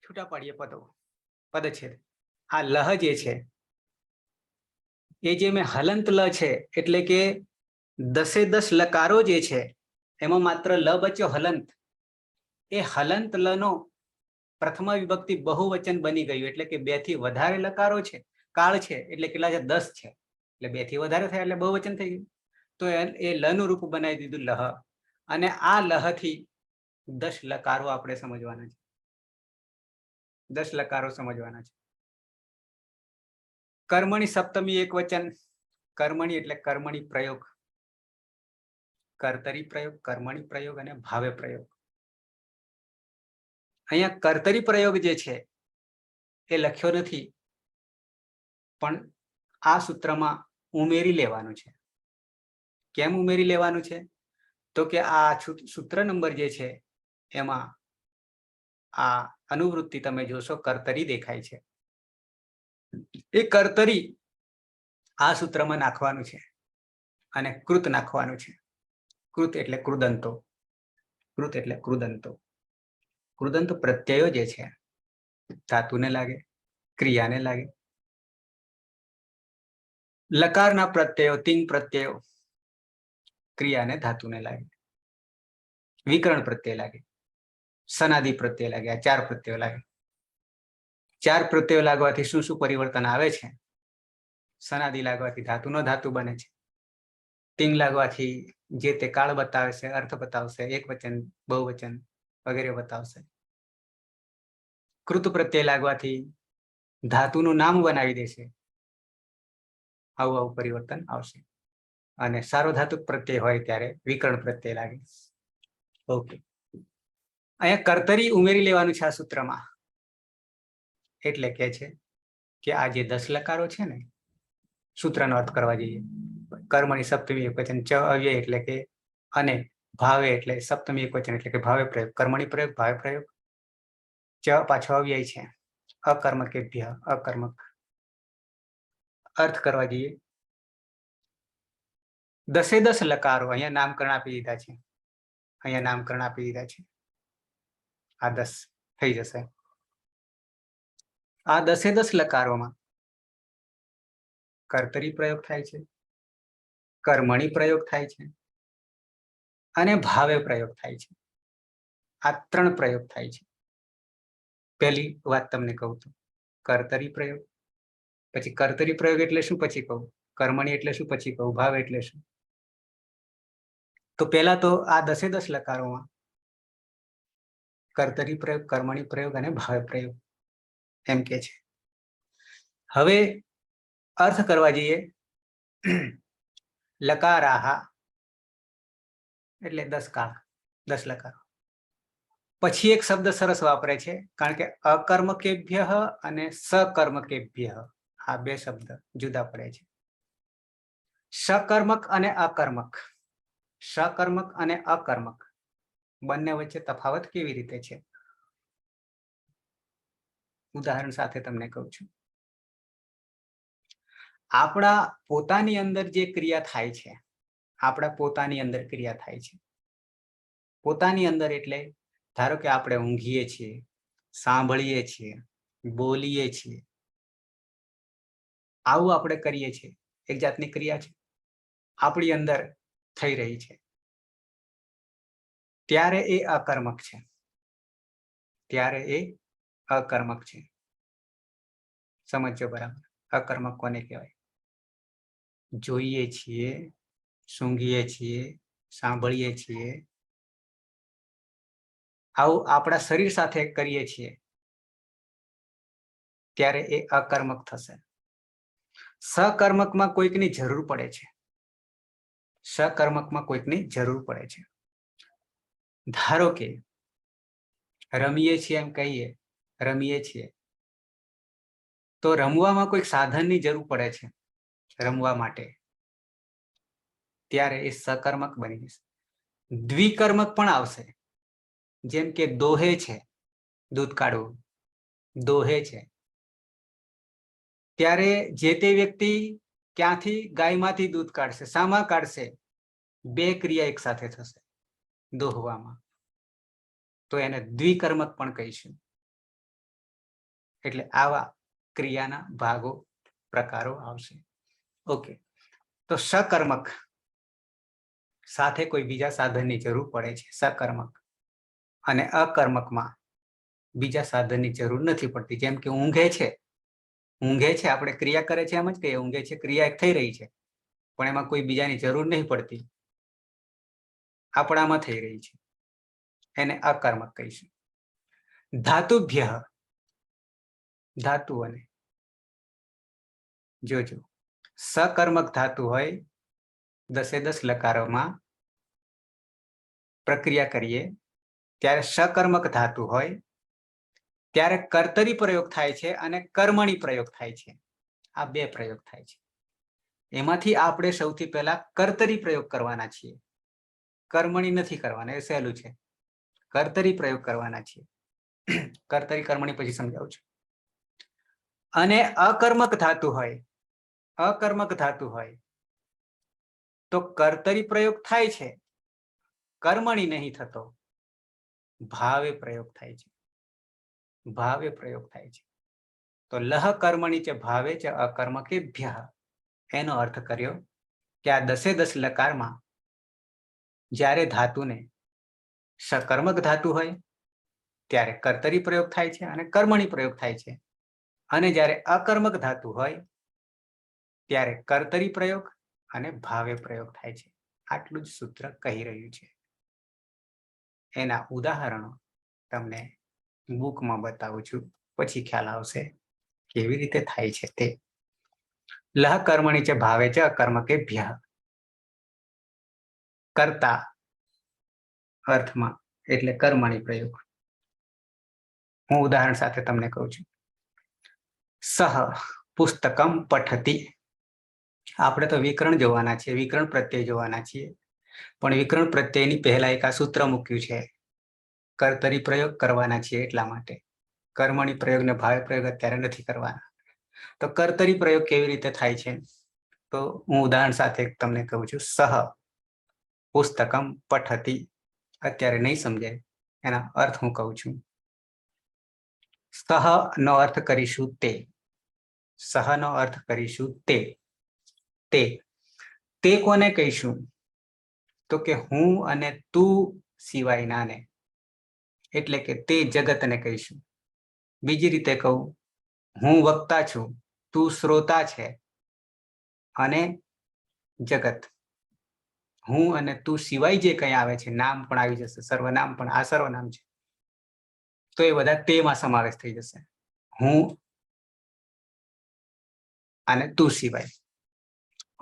S1: છૂટા પાડીએ પદો, પદછેદ. આ લહ જે છે એ જે મેં હલંત લ છે, એટલે કે 10 લકારો જે છે એમાં માત્ર લ બચ્યો હલંત. એ હલંત લ નો પ્રથમ વિભક્તિ બહુવચન બની ગયું, એટલે કે 2 થી વધારે લકારો છે, કાળ છે, એટલે કેટલા છે? 10 છે, એટલે 2 થી વધારે થયા એટલે બહુવચન થઈ ગયું. તો એ લ નું રૂપ બનાવી દીધું લહ. અને આ લહ થી 10 લકારો આપણે સમજવાના છે, 10 લકારો સમજવાના છે. કર્મણી સપ્તમી એક વચન. કર્મણી એટલે કર્મણી પ્રયોગ, કર્તરી પ્રયોગ, કર્મણી પ્રયોગ અને ભાવે પ્રયોગ. અહીંયા કર્તરી પ્રયોગ જે છે એ લખ્યો નથી, પણ આ સૂત્રમાં ઉમેરી લેવાનું છે. કેમ ઉમેરી લેવાનું છે? તો કે આ સૂત્ર નંબર જે છે એમાં આ અનુવૃત્તિ તમે જોશો કર્તરી દેખાય છે. એ કર્તરી આ સૂત્રમાં નાખવાનું છે અને કૃત નાખવાનું છે. કૃત એટલે કૃદંતો, કૃત એટલે કૃદંતો. કૃદંત પ્રત્યયો જે છે ધાતુને લાગે, ક્રિયાને લાગે. લકારના પ્રત્યયો, તિંગ પ્રત્યયો ક્રિયાને ધાતુને લાગે. વિકરણ પ્રત્યય લાગે, સનાદિ પ્રત્યય લાગે. આ 4 પ્રત્યયો લાગે. 4 પ્રત્યયો લાગવાથી શું શું પરિવર્તન આવે છે? સનાદિ લાગવાથી ધાતુનો ધાતુ બને છે, ટીંગ લાગવાથી જે તે કાળ બતાવે છે, અર્થ બતાવશે, એક વચન, બહુવચન વગેરે બતાવશે. કૃત પ્રત્યય લાગવાથી ધાતુનું નામ બનાવી દેશે. આવું આવું પરિવર્તન આવશે. અને સાર્વધાતુક પ્રત્યય હોય ત્યારે વિકર્ણ પ્રત્યય લાગે. ઓકે, અહીંયા કર્તરી ઉમેરી લેવાનું છે આ સૂત્રમાં. એટલે કે છે કે આ જે 10 લકારો છે ને, સૂત્રનો અર્થ કરવા જઈએ, કર્મની સપ્તમી એકવચન, ચ અવ્યય એટલે કે, અને ભાવે એટલે સપ્તમી એકવચન એટલે કે ભાવે પ્રયોગ, કર્મણી પ્રયોગ, ભાવે પ્રયોગ, ચ પાછો અવ્યય છે, અકર્મકેભ્ય, અકર્મક. અર્થ કરવા જઈએ, 10 લકારો અહીંયા નામકરણ આપી દીધા છે. અહીંયા નામકરણ આપી દીધા છે. આ 10 થઈ જશે. આ 10 લકારોમાં કર્તરી પ્રયોગ થાય છે, કર્મણી પ્રયોગ થાય છે અને ભાવે પ્રયોગ થાય છે. આ 3 પ્રયોગ થાય છે. પહેલી વાત તમને કહું તો કર્તરી પ્રયોગ, પછી કર્તરી પ્રયોગ એટલે શું પછી કહું, કર્મણી એટલે શું પછી કહું, ભાવ એટલે શું. તો પહેલા તો આ 10 લકારોમાં કર્તરી પ્રયોગ, કર્મણી પ્રયોગ અને ભાવે પ્રયોગ એમ કે છે. હવે અર્થ કરવા જઈએ, લકારાહા એટલે 10 કાળ, 10 લકારો. પછી એક શબ્દ સરસ વાપરે છે, કારણ કે અકર્મકેભ્ય અને સકર્મકેભ્ય આ બે શબ્દ જુદા પડે છે. સકર્મક અને અકર્મક, સકર્મક અને અકર્મક બંને વચ્ચે તફાવત કેવી રીતે છે, ઉદાહરણ સાથે તમને કહું છું. આપણા પોતાની અંદર જે ક્રિયા થાય છે, આપણા પોતાની અંદર ક્રિયા થાય છે, પોતાની અંદર એટલે ધારો કે આપણે ઊંઘીએ છીએ, સાંભળીએ છીએ, બોલીએ છીએ, આવું આપણે કરીએ છીએ, એક જાતની ક્રિયા છે, આપણી અંદર થઈ રહી છે, ત્યારે એ અકર્મક છે, ત્યારે એ અકર્મક છે. સમજો બરાબર, અકર્મક કોને કહેવાય? જોઈએ છીએ, સૂંઘીએ છીએ, સાંભળીએ છીએ, આવું આપણા શરીર સાથે કરીએ છીએ, ત્યારે એ અકર્મક થશે. સકર્મકમાં કોઈકની જરૂર પડે છે, સકર્મકમાં કોઈકની જરૂર પડે છે. ધારો કે રમીએ છીએ એમ કહીએ, રમીએ છીએ, તો રમવામાં કોઈક સાધનની જરૂર પડે છે રમવા માટે, ત્યારે એ સકર્મક બની જશે. દ્વિકર્મક પણ આવશે, જેમ કે દોહે છે, દૂધ કાઢવું, દોહે છે, ત્યારે જે તે વ્યક્તિ ક્યાંથી ગાયમાંથી દૂધ કાઢશે, શામાં કાઢશે? બે ક્રિયા એક સાથે થશે દોહવામાં, તો એને દ્વિકર્મક પણ કહીશું. એટલે આવા ક્રિયાના ભાગો, પ્રકારો આવશે. ઓકે, તો સકર્મક સાથે કોઈ બીજા સાધનની જરૂર પડે છે, સકર્મક. અને અકર્મકમાં બીજા સાધનની જરૂર નથી પડતી, જેમ કે ઊંઘે છે, ઊંઘે છે, આપણે ક્રિયા કરે છે એમ જ કહીએ, ઊંઘે છે, ક્રિયા એક થઈ રહી છે, પણ એમાં કોઈ બીજાની જરૂર નહીં પડતી, આપણામાં થઈ રહી છે, એને અકર્મક કહીશું. ધાતુભ્ય, ધાતુઓને જોજો, સકર્મક ધાતુ હોય, 10 લકારોમાં પ્રક્રિયા કરીએ ત્યારે સકર્મક ધાતુ હોય, ત્યારે કર્તરી પ્રયોગ થાય છે અને કર્મણી પ્રયોગ થાય છે. આ બે પ્રયોગ થાય છે. એમાંથી આપણે સૌથી પહેલા કર્તરી પ્રયોગ કરવાના છીએ, કર્મણી નથી કરવાના, એ સહેલું છે. કર્તરી પ્રયોગ કરવાના છીએ, કર્તરી કર્મણી પછી સમજાવું છું. અને અકર્મક ધાતુ હોય, અકર્મક ધાતુ હોય તો કર્તરી પ્રયોગ થાય છે, કર્મણી નહીં થતો, ભાવે પ્રયોગ થાય છે, ભાવે પ્રયોગ થાય છે. તો લહ કર્મણી છે ભાવે છે અકર્મકેભ્ય, એનો અર્થ કર્યો કે આ 10 લકારમાં જ્યારે ધાતુને સકર્મક ધાતુ હોય ત્યારે કર્તરી પ્રયોગ થાય છે અને કર્મણી પ્રયોગ થાય છે, અને જ્યારે અકર્મક ધાતુ હોય ત્યારે કર્તરી પ્રયોગ અને ભાવે પ્રયોગ થાય છે. આટલું જ સૂત્ર કહી રહ્યું છે. એના ઉદાહરણો તમને બુકમાં બતાવું છું, પછી ખ્યાલ આવશે કેવી રીતે થાય છે તે. લહ કર્મણી છે ભાવે છે અકર્મકેભ્ય. કરતા અર્થમાં એટલે કર્મણી પ્રયોગ. હું ઉદાહરણ સાથે તમને કહું છું. સહ પુસ્તકમ પઠતી. આપણે તો વિકરણ જોવાના છીએ, વિકરણ પ્રત્યય જોવાના છીએ, પણ વિકરણ પ્રત્યયની પહેલા એક આ સૂત્ર મૂક્યું છે. કર્તરી પ્રયોગ કરવાના છીએ એટલા માટે. કર્મણી પ્રયોગ ને ભાવે પ્રયોગ અત્યારે નથી કરવાના. તો કર્તરી પ્રયોગ કેવી રીતે થાય છે તો હું ઉદાહરણ સાથે તમને કહું છું. સહ પુસ્તકમ પઠતી. અત્યારે નહીં સમજાય, એના અર્થ હું કહું છું. સહ નો અર્થ કરીશું તે. સહ નો અર્થ કરીશું તે. તે કોને કહીશું તો કે હું અને તું સિવાયના ને, એટલે કે તે જગતને કહીશું. બીજી રીતે કહું, હું વક્તા છું, તું શ્રોતા છે, અને જગત. હું અને તું સિવાય જે કંઈ આવે છે, નામ પણ આવી જશે, સર્વનામ પણ. આ સર્વનામ છે તો એ બધા તેમાં સમાવેશ થઈ જશે. હું અને તું સિવાય.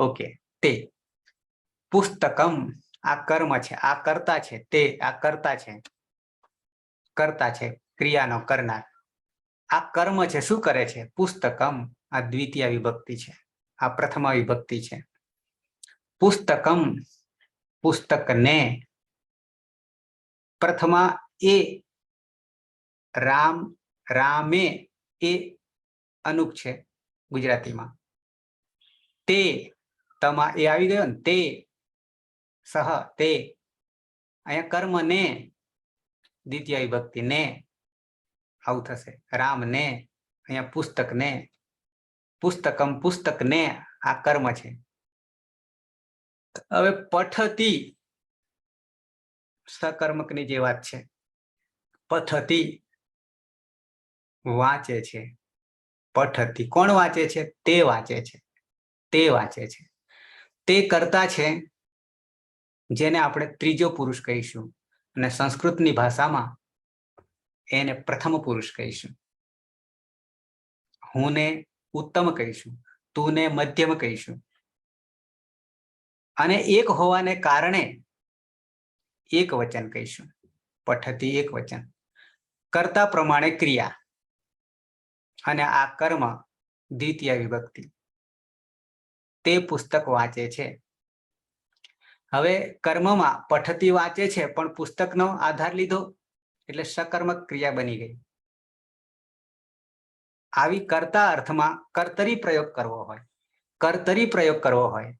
S1: ઓકે. તે પુસ્તકમ આ કર્મ છે, આ કર્તા છે. તે આ કર્તા છે, કર્તા છે, ક્રિયાનો કરનાર. આ કર્મ છે, શું કરે છે? પુસ્તકમ આ દ્વિતીય વિભક્તિ છે, આ પ્રથમા વિભક્તિ છે. પુસ્તકમ પુસ્તકને. પ્રથમા એ રામ, રામે એ અનુક છે ગુજરાતીમાં. તે તમા એ આવી ગયો ને, તે સહ તે. અહીંયા કર્મ ને દ્વિતીય વિભક્તિ ને આવું થશે. રામ ને, અહીંયા પુસ્તક ને. પુસ્તકમ પુસ્તક ને આ કર્મ છે. હવે પઠતી સકર્મકની જે વાત છે. પઠતી વાંચે છે. પઠતી કોણ વાંચે છે? તે વાંચે છે. તે વાંચે છે. તે કરતા છે, જેને આપણે ત્રીજો પુરુષ કહીશું, અને સંસ્કૃતની ભાષામાં એને પ્રથમ પુરુષ કહીશું. હું ને ઉત્તમ કહીશું, તું ને મધ્યમ કહીશું. અને એક હોવાને કારણે એક વચન કહીશું. પઠતી એક વચન. કરતા પ્રમાણે ક્રિયા, અને આ કર્મ દ્વિતીય વિભક્તિ. તે પુસ્તક વાંચે છે. હવે કર્મમાં પઠતી વાંચે છે, પણ પુસ્તકનો આધાર લીધો એટલે સકર્મક ક્રિયા બની ગઈ. આવી કરતા અર્થમાં કર્તરી પ્રયોગ કરવો હોય, કર્તરી પ્રયોગ કરવો હોય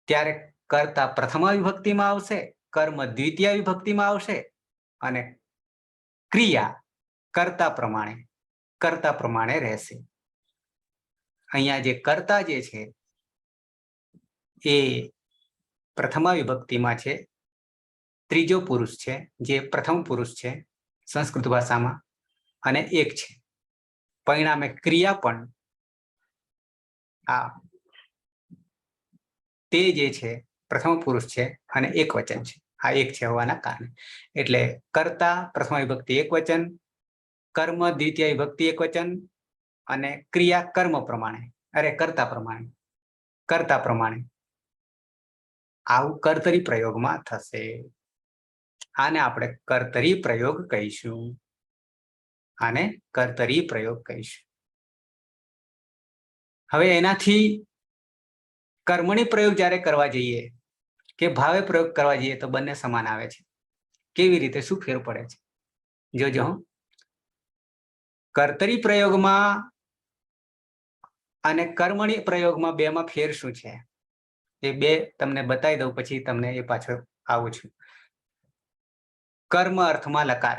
S1: ત્યારે કર્તા પ્રથમા વિભક્તિમાં આવશે, કર્મ દ્વિતીય વિભક્તિમાં આવશે, અને ક્રિયા કરતા પ્રમાણે રહેશે. અહીંયા જે કર્તા જે છે એ પ્રથમા વિભક્તિમાં છે, ત્રીજો પુરુષ છે, જે પ્રથમ પુરુષ છે સંસ્કૃત ભાષામાં, અને એક છે. પરિણામે ક્રિયા પણ આ તે જે છે પ્રથમ પુરુષ છે અને એક વચન છે. આ એક છે હોવાના કારણે. એટલે કર્તા પ્રથમ વિભક્તિ એક વચન, કર્મ દ્વિતીય વિભક્તિ એક વચન, અને ક્રિયા કર્મ પ્રમાણે, કરતા પ્રમાણે. આવું કર્તરી પ્રયોગમાં થશે. આને આપણે કર્તરી પ્રયોગ કહીશું. આને કર્તરી પ્રયોગ કહીશું. હવે એનાથી કર્મણી પ્રયોગ જ્યારે કરવા જઈએ કે ભાવે પ્રયોગ કરવા જઈએ તો બંને સમાન આવે છે. કેવી રીતે, શું ફેર પડે છે? જોજો. કર્તરી પ્રયોગમાં અને કર્મણી પ્રયોગમાં બેમાં ફેર શું છે એ બે તમને બતાવી દઉં, પછી તમને એ પાછળ આવું છું. કર્મ અર્થમાં લકાર.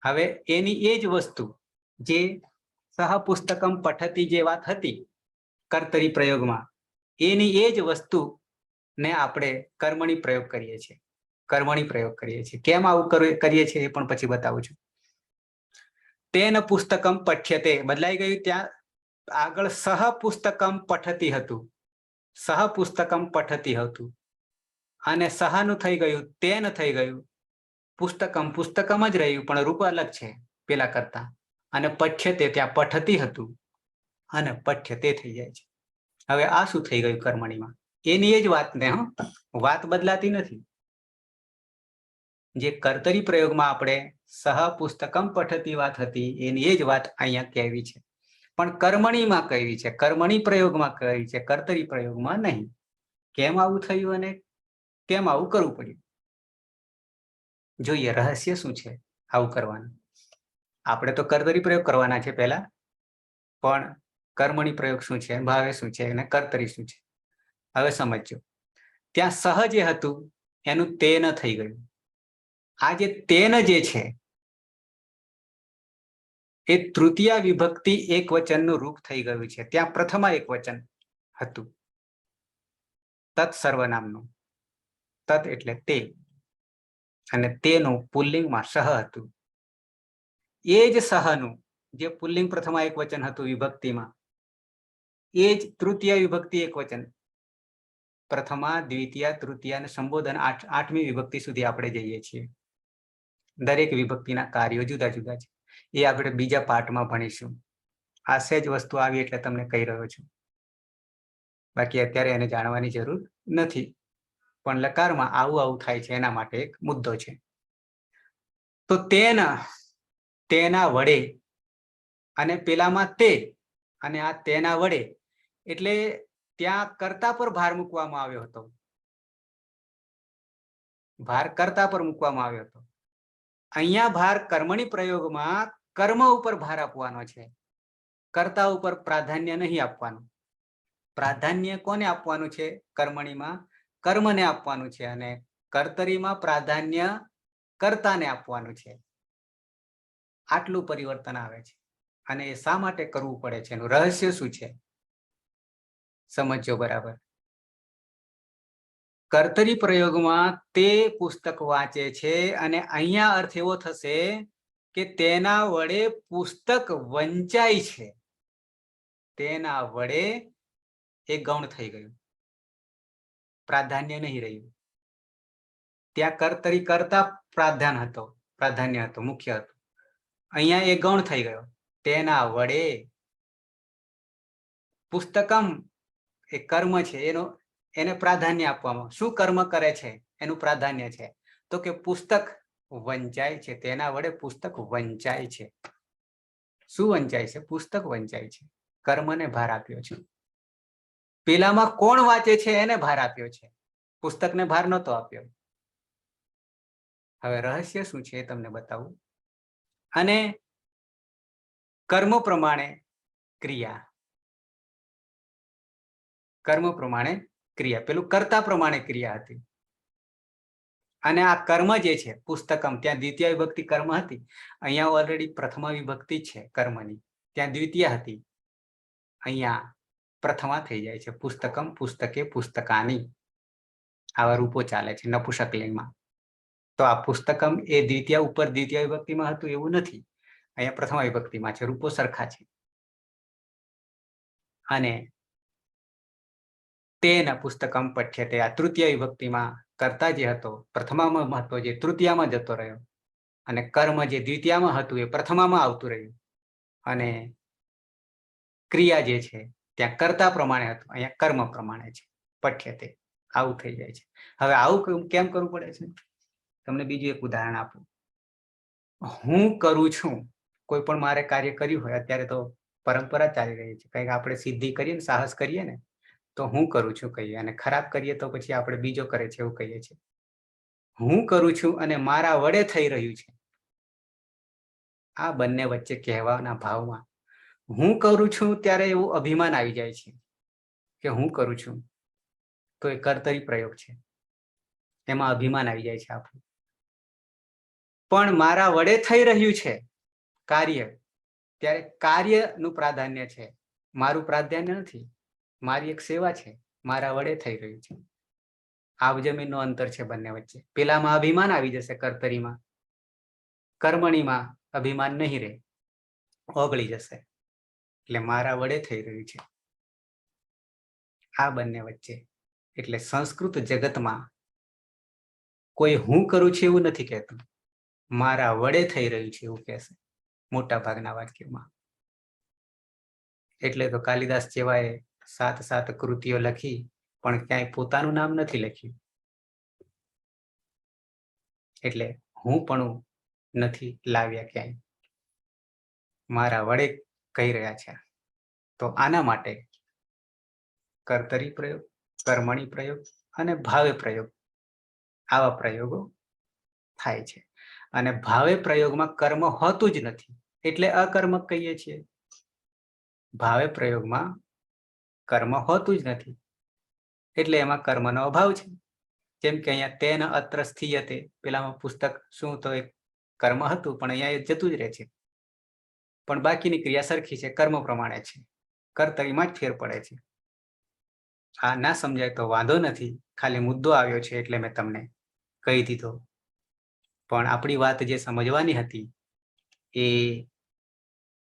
S1: હવે એની એ જ વસ્તુ જે સહ પુસ્તકમ પઠતી જે વાત હતી કર્તરી પ્રયોગમાં, એની એ જ વસ્તુ ને આપણે કર્મણી પ્રયોગ કરીએ છીએ. કર્મણી પ્રયોગ કરીએ છીએ. કેમ આવું કરીએ છીએ એ પણ પછી બતાવું છું. તેન પુસ્તકમ પઠ્યતે બદલાઈ ગયું. ત્યાં આગળ સહ પુસ્તકમ પઠતી હતું, સહ પુસ્તકમ પઠતી હતું અને સહનું થઈ ગયું તેન થઈ ગયું, પુસ્તકમ પુસ્તકમ જ રહ્યું પણ રૂપ અલગ છે પેલા કરતા, અને પઠ્યતે ત્યાં પઠતી હતું અને પઠ્યતે થઈ જાય છે. હવે આ શું થઈ ગયું કર્મણીમાં? એની જ વાત ને, વાત બદલાતી નથી. જે કર્તરી પ્રયોગમાં આપણે સહ પુસ્તકમ પઠતી વાત હતી એની એ જ વાત અહીંયા કહેવી છે, પણ કર્મણીમાં કહેવી છે, કર્મણી પ્રયોગમાં કહી છે, કર્તરી પ્રયોગમાં નહીં. કેમ આવું થયું અને કેમ આવું કરવું પડ્યું? જોઈએ રહસ્ય શું છે આવું કરવાનું. આપણે તો કર્તરી પ્રયોગ કરવાના છે પહેલા, પણ કર્મણી પ્રયોગ શું છે, ભાવે શું છે અને કર્તરી શું છે હવે સમજો. ત્યાં સહ જે હતું એનું તેન થઈ ગયું. આ જે તેન જે છે એ તૃતીય વિભક્તિ એક વચનનું રૂપ થઈ ગયું છે. ત્યાં પ્રથમા એક વચન હતું તત સર્વનામનું, તત એટલે તે, અને તેનું પુલ્લિંગમાં સહ હતું. એ જ સહનું જે પુલ્લિંગ પ્રથમા એક વચન હતું વિભક્તિમાં, એ જ તૃતીય વિભક્તિ એક વચન, પ્રથમા દ્વિતીય તૃતીય અને સંબોધન આઠમી વિભક્તિ સુધી આપણે જઈએ છીએ. દરેક વિભક્તિના કાર્યો જુદા જુદા છે. એ આપણે બીજા પાઠમાં ભણીશું. આ સહેજ વસ્તુ આવી એટલે તમને કહી રહ્યો છું, બાકી અત્યારે એને જાણવાની જરૂર નથી. પણ લકારમાં આવું આવું થાય છે એના માટે એક મુદ્દો છે. તો તેના વડે, અને પેલામાં તે અને આ તેના વડે, એટલે ત્યાં કર્તા પર ભાર મૂકવામાં આવ્યો હતો. ભાર કર્તા પર મૂકવામાં આવ્યો હતો. અહીંયા ભાર કર્મણી પ્રયોગમાં કર્મ ઉપર ભાર આપવાનો છે, કર્તા ઉપર પ્રાધાન્ય નહીં આપવાનું. પ્રાધાન્ય કોને આપવાનું છે? કર્મણીમાં કર્મને આપવાનું છે, અને કર્તરીમાં પ્રાધાન્ય કર્તાને આપવાનું છે. આટલું પરિવર્તન આવે છે, અને એ શા માટે કરવું પડે છે, એનું રહસ્ય શું છે સમજો બરાબર. કર્તરી પ્રયોગમાં તે પુસ્તક વાંચે છે, અને અહીંયા અર્થ એવો થશે કે તેના વડે પુસ્તક વંચાય છે. તેના વડે એ ગૌણ થઈ ગયું, પ્રાધાન્ય નહીં રહ્યું. ત્યાં કર્તરી કરતા પ્રાધાન્ય હતો, મુખ્ય હતો. અહીંયા એ ગૌણ થઈ ગયો. તેના વડે પુસ્તકમ એ કર્મ છે, એને પ્રાધાન્ય આપવામાં. શું કર્મ કરે છે એનું પ્રાધાન્ય છે? તો કે પુસ્તક વંચાય છે. તેના વડે પુસ્તક વંચાય છે. શું વંચાય છે? પુસ્તક વંચાય છે. કર્મને ભાર આપ્યો છે. પેલામાં કોણ વાંચે છે એને ભાર આપ્યો છે, પુસ્તકને ભાર નહોતો આપ્યો. હવે રહસ્ય શું છે એ તમને બતાવું. અને કર્મ પ્રમાણે ક્રિયા, કર્મ પ્રમાણે ક્રિયા, પેલું કર્તા પ્રમાણે ક્રિયા હતી. અને આ કર્મ જે છે પુસ્તકમ, ત્યાં દ્વિતીય વિભક્તિ કર્મ હતી, અહીંયા ઓલરેડી પ્રથમા વિભક્તિ છે કર્મની, ત્યાં દ્વિતીય હતી, અહીંયા પ્રથમા થઈ જાય છે. પુસ્તકમ, પુસ્તકે, પુસ્તકાની, આવા રૂપો ચાલે છે નપુંસકલિંગમાં. તો આ પુસ્તકમ એ દ્વિતીય ઉપર દ્વિતીય વિભક્તિમાં હતું એવું નથી, અહીંયા પ્રથમા વિભક્તિમાં છે. રૂપો સરખા છે. અને તેના પુસ્તકમ પઠ્યતે, આ તૃતીય વિભક્તિમાં કર્તા જે હતો પ્રથમામાં હતો, જે તૃતીયામાં જતો રહ્યો, અને કર્મ જે દ્વિતીયામાં હતું એ પ્રથમામાં આવતું રહ્યું, અને ક્રિયા જે છે ત્યાં કર્તા પ્રમાણે હતું, અહીંયા કર્મ પ્રમાણે છે, પઠ્યતે. આવું થઈ જાય છે. હવે આવું કેમ કરવું પડે છે? તમને બીજું એક ઉદાહરણ આપું. હું કરું છું, કોઈ પણ મારે કાર્ય કર્યું હોય, અત્યારે તો પરંપરા ચાલી રહી છે, કંઈક આપણે સિદ્ધિ કરીએ ને, સાહસ કરીએ ને, તો હું કરું છું કહીએ, અને ખરાબ કરીએ તો પછી આપણે બીજો કરે છે એવું કહીએ છીએ. હું કરું છું અને મારા વડે થઈ રહ્યું છે, આ બંને વચ્ચે કહેવાના ભાવમાં હું કરું છું ત્યારે એવું અભિમાન આવી જાય છે કે હું કરું છું, તો એ કર્તરી પ્રયોગ છે, એમાં અભિમાન આવી જાય છે આપણું. પણ મારા વડે થઈ રહ્યું છે કાર્ય, ત્યારે કાર્યનું પ્રાધાન્ય છે, મારું પ્રાધાન્ય નથી. મારી એક સેવા છે, મારા વડે થઈ રહ્યું છે. આવ જમીનનો અંતર છે બંને વચ્ચે. પેલામાં અભિમાન આવી જશે કર્તરીમાં, કર્મણીમાં અભિમાન નહીં રહે, ઓગળી જશે. એટલે મારા વડે થઈ રહ્યું છે. આ બંને વચ્ચે. એટલે સંસ્કૃત જગતમાં કોઈ હું કરું છું એવું નથી કહેતું, મારા વડે થઈ રહ્યું છે એવું કહેશે મોટા ભાગના વાક્યોમાં. એટલે તો કાલિદાસ જેવાએ 7 કૃતિઓ લખી પણ ક્યાંય પોતાનું નામ નથી લખ્યું. એટલે હું પણ નથી લાવ્યા ક્યાંય, મારા વડે કહી રહ્યા છે. તો આના માટે કર્તરી પ્રયોગ, કર્મણી પ્રયોગ અને ભાવે પ્રયોગ, આવા પ્રયોગો થાય છે. અને ભાવે પ્રયોગમાં કર્મ હોતું જ નથી, એટલે અકર્મક કહીએ છીએ. ભાવે પ્રયોગમાં કર્મ હોતું જ નથી, એટલે એમાં કર્મનો અભાવ છે. જેમ કે અહીંયા તેન અત્ર સ્થિયતે, પેલામાં પુસ્તક શું તો એક કર્મ હતું પણ અહીંયા જતું જ રહે છે, પણ બાકીની ક્રિયા સરખી છે, કર્મ પ્રમાણે છે, કર્તરીમાં જ ફેર પડે છે. આ ના સમજાય તો વાંધો નથી, ખાલી મુદ્દો આવ્યો છે એટલે મેં તમને કહી દીધો. પણ આપણી વાત જે સમજવાની હતી એ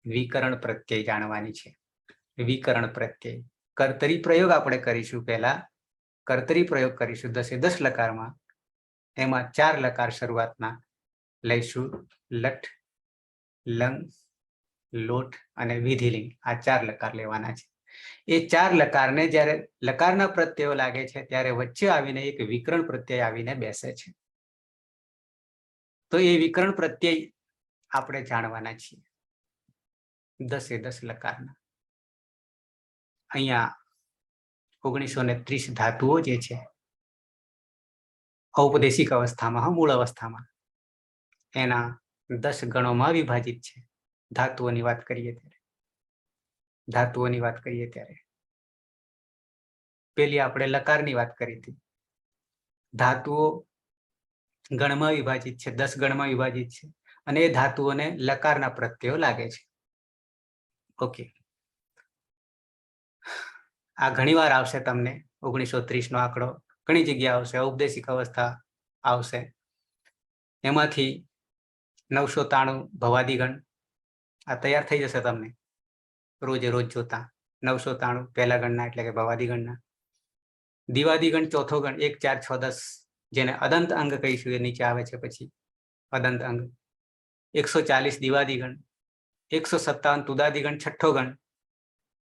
S1: વિકરણ પ્રત્યય જાણવાની છે. વિકરણ પ્રત્યય કર્તરી પ્રયોગ આપણે કરીશું. પહેલા કર્તરી પ્રયોગ કરીશું 10 લકારમાં. એમાં 4 લકાર શરૂઆતના લઈશું. લટ, લંગ, લોટ અને વિધિલિંગ, આ 4 લકાર લેવાના છે. એ 4 લકારને જ્યારે લકારના પ્રત્યયો લાગે છે ત્યારે વચ્ચે આવીને એક વિકરણ પ્રત્યય આવીને બેસે છે. તો એ વિકરણ પ્રત્યય આપણે જાણવાના છીએ 10 લકારના. અહીંયા 1930 ધાતુઓ જે છે ઔપદેશિક અવસ્થામાં, મૂળ અવસ્થામાં એના 10 ગણોમાં વિભાજિત છે. ધાતુઓની વાત કરીએ ત્યારે પેલી આપણે લકારની વાત કરી હતી. ધાતુઓ ગણમાં વિભાજિત છે, 10 ગણમાં વિભાજિત છે, અને એ ધાતુઓને લકારના પ્રત્યયો લાગે છે. ઓકે, આ ઘણી વાર આવશે તમને 1930 નો આંકડો, ઘણી જગ્યા આવશે. ઔપદેશિક અવસ્થા આવશે, એમાંથી 993 ભવાદિગણ આ તૈયાર થઈ જશે તમને રોજે રોજ જોતા. 993 પહેલા ગણના એટલે કે ભવાદિગણના. દિવાદિગણ ચોથો ગણ 1 4 6 10, જેને અદંત અંગ કહીશું, એ નીચે આવે છે. પછી અદંત અંગ 140 દિવાદિગણ, 157 તુદાદિગણ છઠ્ઠો ગણ,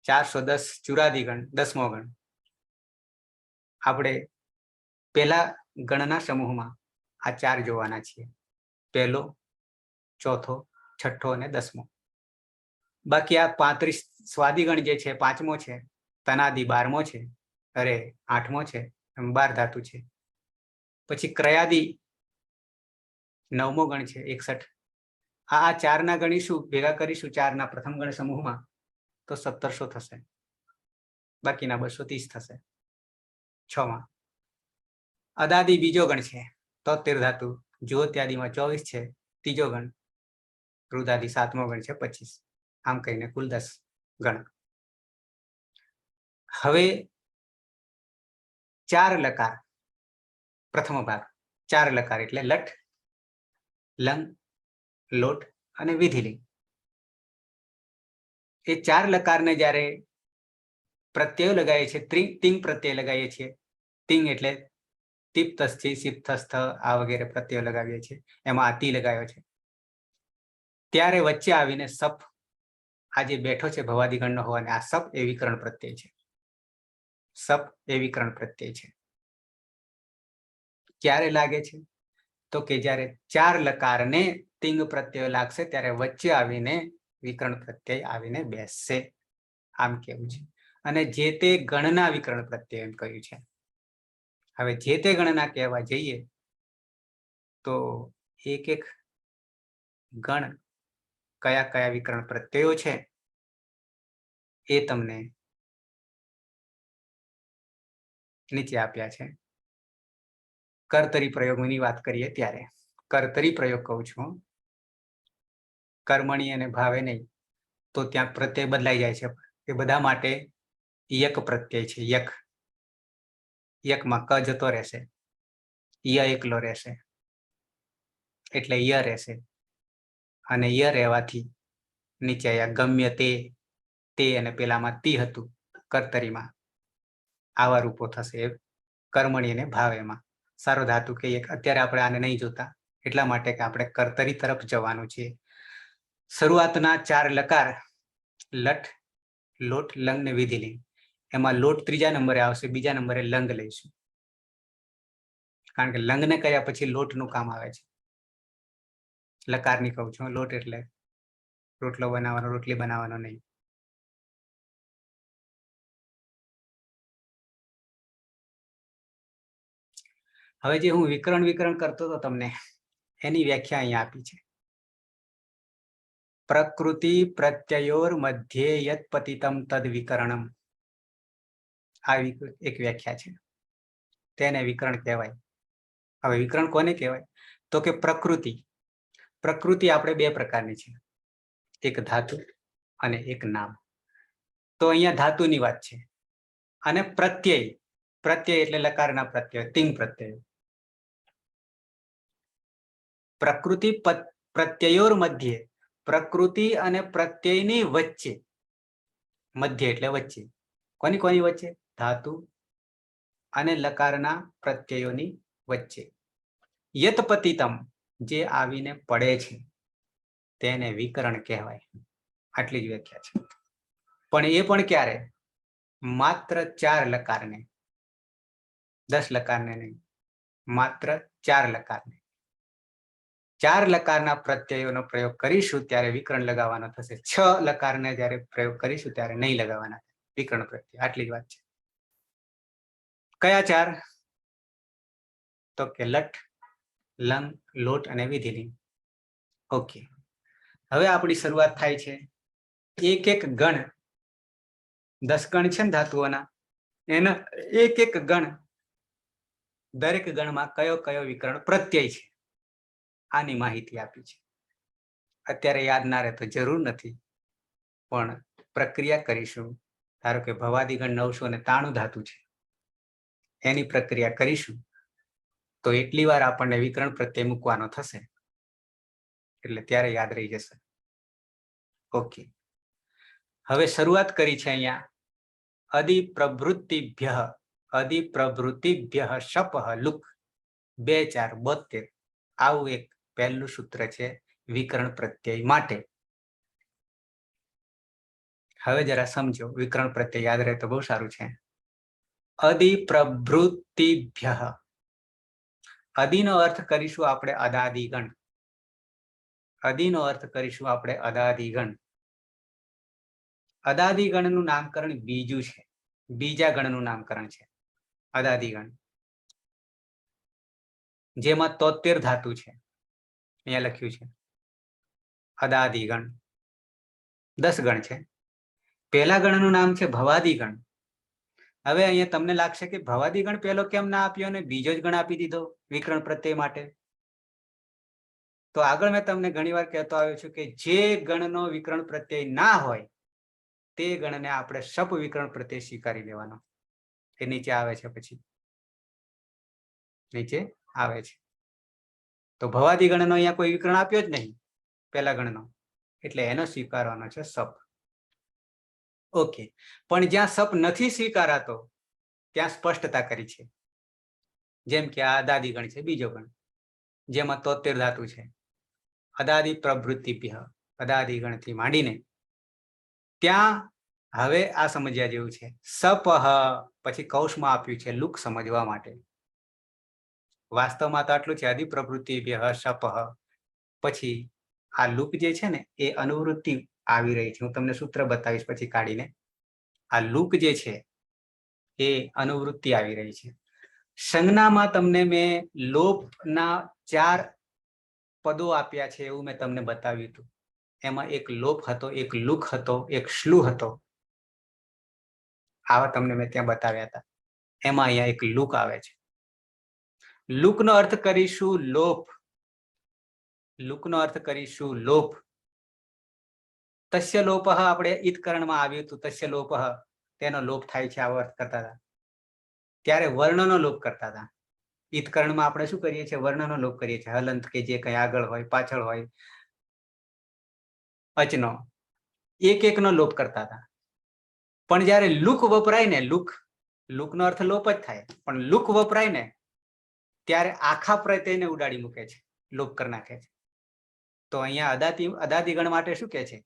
S1: 410 ચુરાદિગણ 10મો ગણ. આપણે પહેલા ગણના સમૂહમાં આ 4 જોવાના છીએ, પહેલો, ચોથો, છઠ્ઠો અને 10મો. બાકી આ 35 સ્વાદિગણ જે છે 5મો છે, તનાદિ 12મો છે, અરે 8મો છે, એમ 12 ધાતુ છે. પછી ક્રયાદિ 9મો ગણ છે 61. આ 4 ના ગણીશું, ભેગા કરીશું 4 ના પ્રથમ ગણ સમૂહમાં તો 1700 થશે, બાકીના 230 થશે. 6માં અદાદિ બીજો ગણ છે 73 ધાતુ, જ્યોત્યાદિમાં 24 છે ત્રીજો ગણ, રુદાદિ 7મો ગણ છે 25. આમ કહીને કુલ 10 ગણ. હવે 4 લકાર, પ્રથમ ભાગ 4 લકાર એટલે લટ, લંગ, લોટ અને વિધિલિંગ. એ 4 લકારને જ્યારે પ્રત્યયો લગાવીએ છીએ, તિંગ પ્રત્યય લગાવીએ છીએ. તિંગ એટલે તિપ્તસ્થિ, સિપ્તસ્થ આ વગેરે પ્રત્યયો લગાવીએ છીએ, એમાં આ તી લગાવ્યો છે. ત્યારે વચ્ચે આવીને સપ આ જે બેઠો છે ભવાદિગણનો હોવાને, આ સપ એ વિકરણ પ્રત્યય છે. સપ એ વિકરણ પ્રત્યય છે. ક્યારે લાગે છે? તો કે જ્યારે 4 લકારને તિંગ પ્રત્યય લાગશે ત્યારે વચ્ચે આવીને વિકરણ પ્રત્યય આવીને બેસશે, આમ કેવું છે. અને જે તે ગણના વિકરણ પ્રત્યય એમ કહ્યું છે. હવે જે તે ગણના કહેવા જઈએ તો એક એક ગણ કયા કયા વિકરણ પ્રત્યયો છે એ તમને નીચે આપ્યા છે. કર્તરી પ્રયોગની વાત કરીએ ત્યારે કર્તરી પ્રયોગ કહું છું, કર્મણી અને ભાવે નહીં, તો ત્યાં પ્રત્યય બદલાઈ જાય છે. એ બધા માટે યક પ્રત્યય છે. યક, યકમાં ક જતો રહેશે, ય એકલો રહેશે, એટલે ય રહેશે. અને ય રહેવાથી નીચે ગમ્ય તે અને પેલામાં તી હતું કર્તરીમાં, આવા રૂપો થશે એ કર્મણી અને ભાવેમાં. સારો ધાતુ કે એક અત્યારે આપણે આને નહીં જોતા એટલા માટે કે આપણે કર્તરી તરફ જવાનું છે. શરૂઆતના 4 લકાર લટ, લોટ, લંગ ને વિધિલિંગ, એમાં લોટ ત્રીજા નંબરે આવશે, બીજા નંબરે લંગ લઈશું, કારણ કે લંગને કર્યા પછી લોટનું કામ આવે છે. લકારની કહું છું, લોટ એટલે રોટલો બનાવવાનો, રોટલી બનાવવાનો નહીં. હવે જે હું વિકરણ કરતો હતો તમને એની વ્યાખ્યા અહીંયા આપી છે. પ્રકૃતિ પ્રત્યયોર મધ્યે યત પતિતમ તદ વિકરણમ, આવી એક વ્યાખ્યા છે. તેને વિકરણ કહેવાય. હવે વિકરણ કોને કહેવાય? તો કે પ્રકૃતિ. પ્રકૃતિ આપણે 2 પ્રકારની છે, એક ધાતુ અને એક નામ. તો અહીંયા ધાતુની વાત છે. અને પ્રત્યય, પ્રત્યય એટલે લકારના પ્રત્યય, તિંગ પ્રત્યય. પ્રકૃતિ પ્રત્યયોર મધ્યે, પ્રકૃતિ અને પ્રત્યયની વચ્ચે, મધ્ય એટલે વચ્ચે. કોની કોની વચ્ચે? ધાતુ અને લકારના પ્રત્યયોની વચ્ચે. યત પતિતમ, જે આવીને પડે છે તેને વિકરણ કહેવાય. આટલી જ વ્યાખ્યા છે. પણ એ પણ ક્યારે? માત્ર 4 લકારને, 10 લકારને નહીં, માત્ર 4 લકારને. 4 લકારના પ્રત્યયોનો પ્રયોગ કરીશું ત્યારે વિકરણ લગાવવાનો થશે. 6 લકારને જ્યારે પ્રયોગ કરીશું ત્યારે નહીં લગાવવાના વિકરણ પ્રત્યય. આટલી જ વાત છે. કયા 4? તો કે લટ, લંગ, લોટ અને વિધિલિંગ. ઓકે, હવે આપણી શરૂઆત થાય છે. એક એક ગણ, 10 ગણ છે ને ધાતુઓના, એના એક એક ગણ, દરેક ગણમાં કયો કયો વિકરણ પ્રત્યય છે આની માહિતી આપી છે. અત્યારે યાદ ના રહે તો જરૂર નથી, પણ પ્રક્રિયા કરીશું. ધારો કે ભવાદિગણ 993 ધાતુ છે, એની પ્રક્રિયા કરીશું તો એટલી વાર આપણને વિકરણ પ્રત્યય મૂકવાનો થશે, એટલે ત્યારે યાદ રહી જશે. ઓકે, હવે શરૂઆત કરી છે અહીંયા અધિપ્રવૃત્તિભ્ય, અધિપ્રવૃત્તિભ્ય શપઃ લુક 2 4 72. આવું એક પહેલું સૂત્ર છે વિકરણ પ્રત્યય માટે. હવે જરા સમજો, વિકરણ પ્રત્યય યાદ રહે તો બહુ સારું છે. અધિપ્રવૃત્તિભ્ય, અધિનો અર્થ કરીશું આપણે અદાદિગણ. અધિનો અર્થ કરીશું આપણે અદાદિગણ. અદાદિગણનું નામકરણ બીજું છે, બીજા ગણનું નામકરણ છે અદાદિગણ, જેમાં 73 ધાતુ છે. અહીંયા લખ્યું છે અદાદિગણ. 10 ગણ છે. પહેલા ગણનું નામ છે ભવાદિગણ. હવે અહીંયા તમને લાગશે કે ભવાદિગણ પહેલો કેમ ના આપ્યો અને બીજો જ ગણ આપી દીધો વિકરણ પ્રત્યય માટે? તો આગળ મેં તમને ઘણી વાર કહેતો આવ્યો છું કે જે ગણનો વિકરણ પ્રત્યય ના હોય તે ગણને આપણે શપ વિકરણ પ્રત્યય સ્વીકારી લેવાનો. એ નીચે આવે છે, પછી નીચે આવે છે. તો ભવાદિગણનો અહીંયા કોઈ વિકરણ આપ્યો જ નહીં પહેલા ગણનો, એટલે એનો સ્વીકારવાનો છે સપ. ઓકે, પણ જ્યાં સપ નથી સ્વીકારાતો ત્યાં સ્પષ્ટતા કરી છે. જેમ કે આ અદાદિગણ છે, બીજો ગણ, જેમાં 73 ધાતુ છે. અદાદિ પ્રવૃત્તિભ્ય, અદાદિગણથી માંડીને ત્યાં હવે આ સમજ્યા જેવું છે. સપઃ પછી કૌંસમાં આપ્યું છે લુક સમજવા માટે. વાસ્તવમાં તો આટલું છે, અધિપ્રવૃત્તિભ્ય સપઃ. પછી આ લુક જે છે ને એ અનુવૃત્તિ આવી રહી છે. હું તમને સૂત્ર બતાવીશ પછી કાઢીને. આ લુક જે છે એ અનુવૃત્તિ આવી રહી છે. સંજ્ઞામાં તમને મેં લોપના 4 પદો આપ્યા છે એવું મેં તમને બતાવ્યું હતું. એમાં એક લોપ હતો, એક લુક હતો, એક શ્લુ હતો. આવા તમને મેં ત્યાં બતાવ્યા હતા. એમાં અહીંયા એક લુક આવે છે. લુકનો અર્થ કરીશું લોપ. લુકનો અર્થ કરીશું લોપ. તસ્ય લોપઃ આપણે ઈતકરણમાં આવ્યું હતું. તસ્ય લોપઃ, તેનો લોપ થાય છે, આવો અર્થ કરતા હતા. ત્યારે વર્ણનો લોપ કરતા હતા. ઈતકરણમાં આપણે શું કરીએ છીએ? વર્ણનો લોપ કરીએ છીએ. હલંત કે જે કઈ આગળ હોય, પાછળ હોય, અચનો, એક એકનો લોપ કરતા હતા. પણ જયારે લુક વપરાય ને, લુક લુકનો અર્થ લોપ જ થાય, પણ લુક વપરાય ને ત્યારે આખા પ્રત્યયને ઉડાડી મૂકે છે, લોપ કરી નાખે છે. તો અહીંયા અદાદિગણ માટે શું કે છે,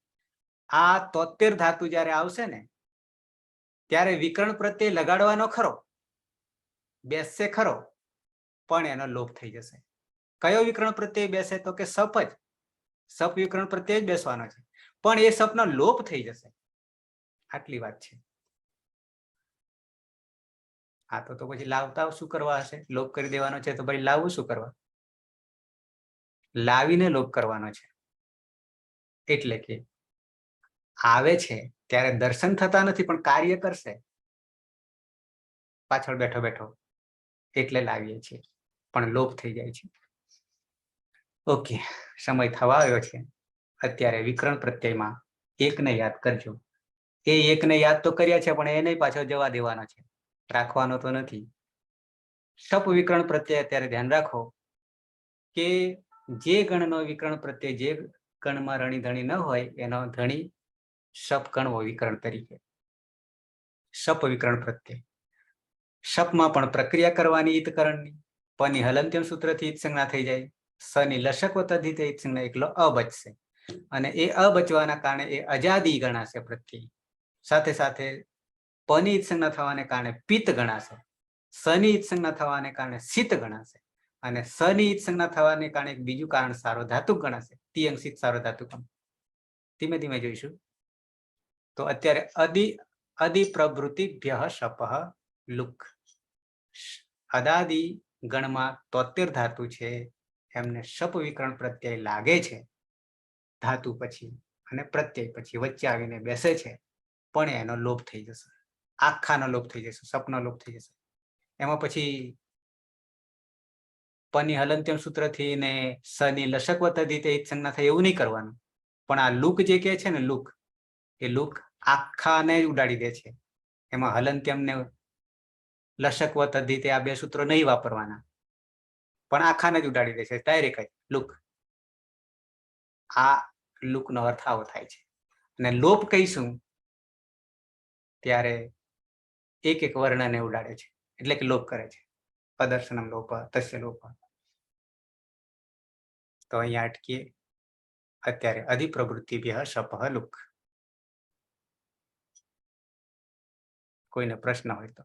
S1: આ 73 ધાતુ જયારે આવશે ને ત્યારે વિકર્ણ પ્રત્યય લગાડવાનો ખરો, બેસશે ખરો, પણ એનો લોપ થઈ જશે. કયો વિકર્ણ પ્રત્યય બેસે? તો કે સપ જ. સપ વિકર્ણ પ્રત્યય જ બેસવાનો છે, પણ એ સપનો લોપ થઈ જશે. આટલી વાત છે. હા, તો પછી લાવતા શું કરવા હશે? લોપ કરી દેવાનો છે તો ભાઈ લાવવું શું કરવા? લાવીને લોપ કરવાનો છે. એટલે કે આવે છે ત્યારે દર્શન થતા નથી, પણ કાર્ય કરશે પાછળ બેઠો બેઠો, એટલે લાવીએ છીએ, પણ લોપ થઈ જાય છે. ઓકે, સમય થવા આવ્યો છે. અત્યારે વિકર્ણ પ્રત્યયમાં એકને યાદ કરજો. એ એકને યાદ તો કર્યા છે, પણ એને પાછળ જવા દેવાનો છે, રાખવાનો તો નથી. સપ વિકર્ણ પ્રત્યય અત્યારે ધ્યાન રાખો કે જે ગણનો વિકર્ણ પ્રત્યય જે ગણમાં રણી ધણી ન હોય એનો ધણી સપ ગણવો વિકર્ણ તરીકે. સપ વિકર્ણ પ્રત્યય. સપમાં પણ પ્રક્રિયા કરવાની ઈતકરણની. પની હલંત્યમ સૂત્રથી ઈત સંજ્ઞા થઈ જાય. સની લશક વતધિત ઈત સંજ્ઞા એકલો અ બચશે, અને એ અ બચવાના કારણે એ અજાદી ગણાશે પ્રત્યય. સાથે સાથે પની ઈત સંજ્ઞા થવાને કારણે પિત્ત ગણાશે, સની ઈત સંજ્ઞા થવાને કારણે શીત ગણાશે, અને સની ઈત સંજ્ઞા થવાને કારણે એક બીજું કારણ સારો ધાતુક ગણાશે, તિયંશિત સારો ધાતુક. ધીમે ધીમે જોઈશું. તો અત્યારે અધિપ્રવૃત્તિભ્યઃ શપઃ લુક. અદાદિ ગણમાં 73 ધાતુ છે, એમને શપ વિકર્ણ પ્રત્યય લાગે છે ધાતુ પછી અને પ્રત્યય પછી, વચ્ચે આવીને બેસે છે, પણ એનો લોપ થઈ જશે. આખાનો લોપ થઈ જશે, સપનો લોપ થઈ જશે. એમાં પછી પની હલંત્યમ સૂત્રથી ને સની લશકવત અધિતે ઈત સંજ્ઞા થાય એવું નહીં કરવાનું. પણ આ લુક જે કે છે ને, લુક, એ લુક આખાને ઉડાડી દે છે. એમાં હલંત્યમ ને લશકવત અધિતે આ બે સૂત્રો નહીં વાપરવાના, પણ આખાને જ ઉડાડી દે છે ડાયરેક્ટ જ લુક. આ લુકનો અર્થ આવો થાય છે. અને લોપ કહીશું ત્યારે એક એક વર્ણને ઉડાડે છે, એટલે કે લોપ કરે છે. અદર્શનમ લોપ, તસ્ય લોપ. તો અહીંયા અટકીએ. અત્યારે અધિપ્રવૃત્તિભ્યઃ શપઃ લુક. કોઈને પ્રશ્ન હોય તો.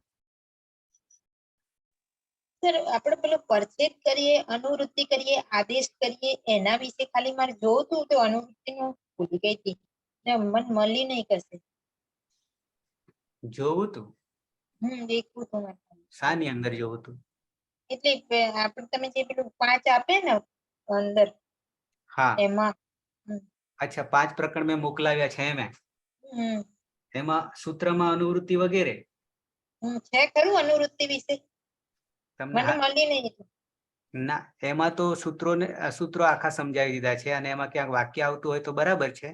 S2: સર, આપણે પેલો પરચેજ કરીએ, અનુવૃત્તિ કરીએ, આદેશ કરીએ, એના વિશે ખાલી મારે જોવું હતું. તો અનુવૃત્તિનું ભૂલી ગઈ હતી ને મન મળી નહીં કશે.
S1: જોવું તું?
S2: દેખવું હતું મારે.
S1: શાની અંદર જોવું તું?
S2: એટલે આપણે તમે જે પેલું 5 આપે ને અંદર,
S1: હા,
S2: એમાં.
S1: અચ્છા, 5 પ્રકરણ મેં મોકલાવ્યા છે એમાં સૂત્રમાં અનુવૃત્તિ વગેરે
S2: છે ખરું અનુવૃત્તિ વિશે?
S1: તમને
S2: મને મળી નહીં.
S1: ના, એમાં તો સૂત્રો આખા સમજાવી દીધા છે, અને એમાં ક્યાંક વાક્ય આવતું હોય તો બરાબર છે,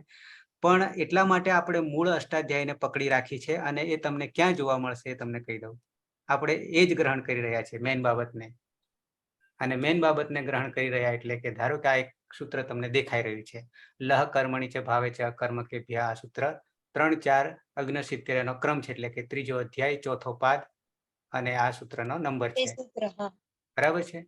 S1: પણ એટલા માટે આપણે મૂળ અષ્ટાધ્યાયને પકડી રાખી છે, અને એ તમને ક્યાં જોવા મળશે એ તમને કહી દઉં. આપણે એ જ ગ્રહણ કરી રહ્યા છીએ મેઇન બાબતને, અને મેઇન બાબતને ગ્રહણ કરી રહ્યા એટલે કે ધારો કે આ એક સૂત્ર તમને દેખાઈ રહ્યું છે, લહ કર્મણી છે ભાવે છે અકર્મ કે ભ્યા. આ સૂત્ર 3, 4, 69 નો ક્રમ છે, એટલે કે 3જો અધ્યાય, 4થો પાદ, અને આ સૂત્રનો નંબર છે. બરાબર છે.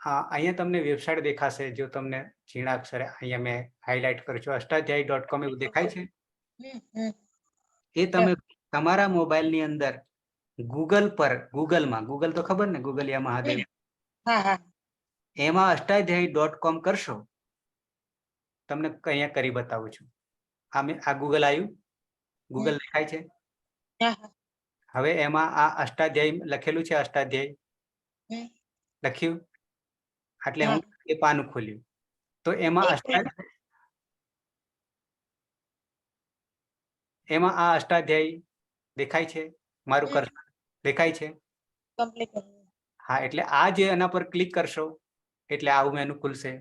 S1: અહીંયા તમને વેબસાઇટ દેખાશે, જો તમને ઝીણા અક્ષરે અહીંયા મેં હાઇલાઇટ કરું છું, અષ્ટાધ્યાયી.com એવું દેખાય છે. એ તમે તમારા મોબાઈલની અંદર ગૂગલ તો ખબર ને, ગૂગલિયા મહાદેવ, એમાં અષ્ટાધ્યાયી.com કરશો. તમને અહીંયા કરી બતાવું છું. આ ગૂગલ આવ્યું, ગૂગલ દેખાય છે. હવે એમાં આ અષ્ટાધ્યાયી લખેલું છે, અષ્ટાધ્યાયી લખ્યું, એટલે હું એ પાનું ખોલ્યું તો એમાં આ અષ્ટાધ્યાયી દેખાય છે. મારું કર્સર દેખાય છે. હા, એટલે આ જે એના પર ક્લિક કરશો એટલે આવું મેનુ ખુલશે.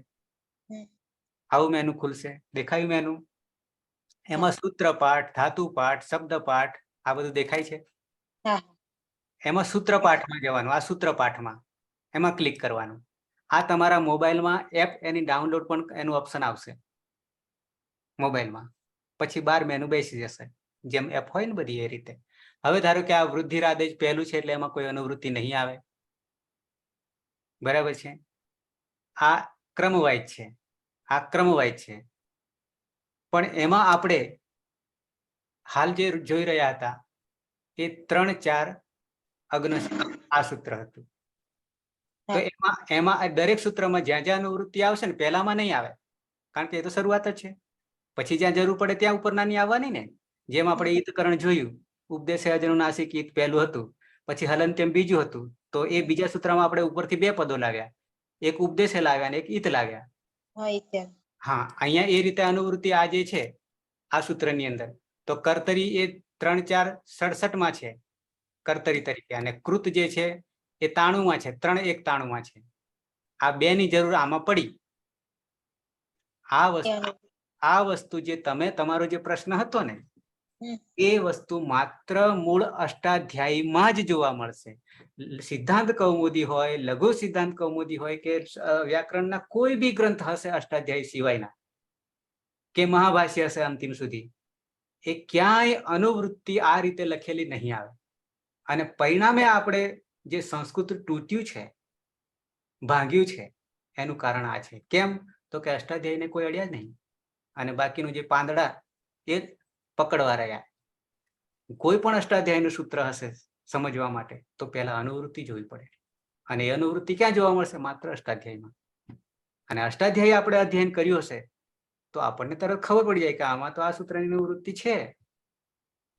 S1: દેખાયું મેનુ? એમાં સૂત્ર પાઠ, ધાતુ પાઠ, શબ્દ પાઠ, આ બધું દેખાય છે. એમાં સૂત્ર પાઠમાં જવાનું. આ સૂત્ર પાઠમાં એમાં ક્લિક કરવાનું. આ તમારા મોબાઈલમાં એપ એની ડાઉનલોડ પણ એનું ઓપ્શન આવશે મોબાઈલમાં. પછી 12 મેનુ બેસી જશે, જેમ એપ હોય ને બધી એ રીતે. હવે ધારો કે આ વૃદ્ધિરાદેશ પહેલું છે એટલે એમાં કોઈ અનુવૃત્તિ નહીં આવે, બરાબર છે. આ ક્રમવાઇઝ છે, આ ક્રમવાઇઝ છે, પણ એમાં આપણે હાલ જે જોઈ રહ્યા હતા એ 3 4 અગ્ન આ સૂત્ર હતું. તો એમાં દરેક સૂત્રમાં જ્યાં જ્યાં અનુવૃત્તિ આવશે ને પહેલામાં નહીં આવે, કારણ કે એ તો શરૂઆત જ છે. પછી જ્યાં જરૂર પડે ત્યાં ઉપર નાની આવવાની ને. જેમ આપણે ઈતકરણ જોયું, ઉપદેશ અજનુનાસિક ઈત પહેલું હતું, પછી હલંત્યમ બીજું હતું. તો એ બીજા સૂત્રમાં આપણે ઉપરથી 2 પદો લાવ્યા, એક ઉપદેશે લાવ્યા અને એક ઈત લાવ્યા. હા, અહીંયા એ રીતે અનુવૃત્તિ આ જે છે આ સૂત્રની અંદર, તો કર્તરી એ 3 4 67 છે કર્તરી તરીકે, અને કૃત જે છે એ 93 છે, 3 1 93 છે. આ 2 ની જરૂર આમાં પડી. આ વસ્તુ જે તમે તમારો જે પ્રશ્ન હતો ને એ વસ્તુ માત્ર મૂળ અષ્ટાધ્યાયીમાં જ જોવા મળશે. સિદ્ધાંત કૌમુદી હોય, લઘુ સિદ્ધાંત કૌમુદી હોય કે વ્યાકરણના કોઈ બી ગ્રંથ હશે અષ્ટાધ્યાયી સિવાયના, કે મહાભાષ્ય હશે અંતિમ સુધી, એ ક્યાંય અનુવૃત્તિ આ રીતે લખેલી નહીં આવે. અને પરિણામે આપણે જે સંસ્કૃત તૂટ્યું છે, ભાંગ્યું છે, એનું કારણ આ છે. કેમ? તો કે અષ્ટાધ્યાયીને કોઈ અડ્યા જ નહીં, અને બાકીનું જે પાંદડા એ પકડવા રહ્યા. કોઈ પણ અષ્ટાધ્યાયીનું સૂત્ર હશે સમજવા માટે તો પહેલા અનુવૃત્તિ જોવી પડે, અને એ અનુવૃત્તિ ક્યાં જોવા મળશે? માત્ર અષ્ટાધ્યાયીમાં. અને અષ્ટાધ્યાયી આપણે અધ્યયન કર્યું હશે તો આપણને તરત ખબર પડી જાય કે આમાં તો આ સૂત્રની અનુવૃત્તિ છે,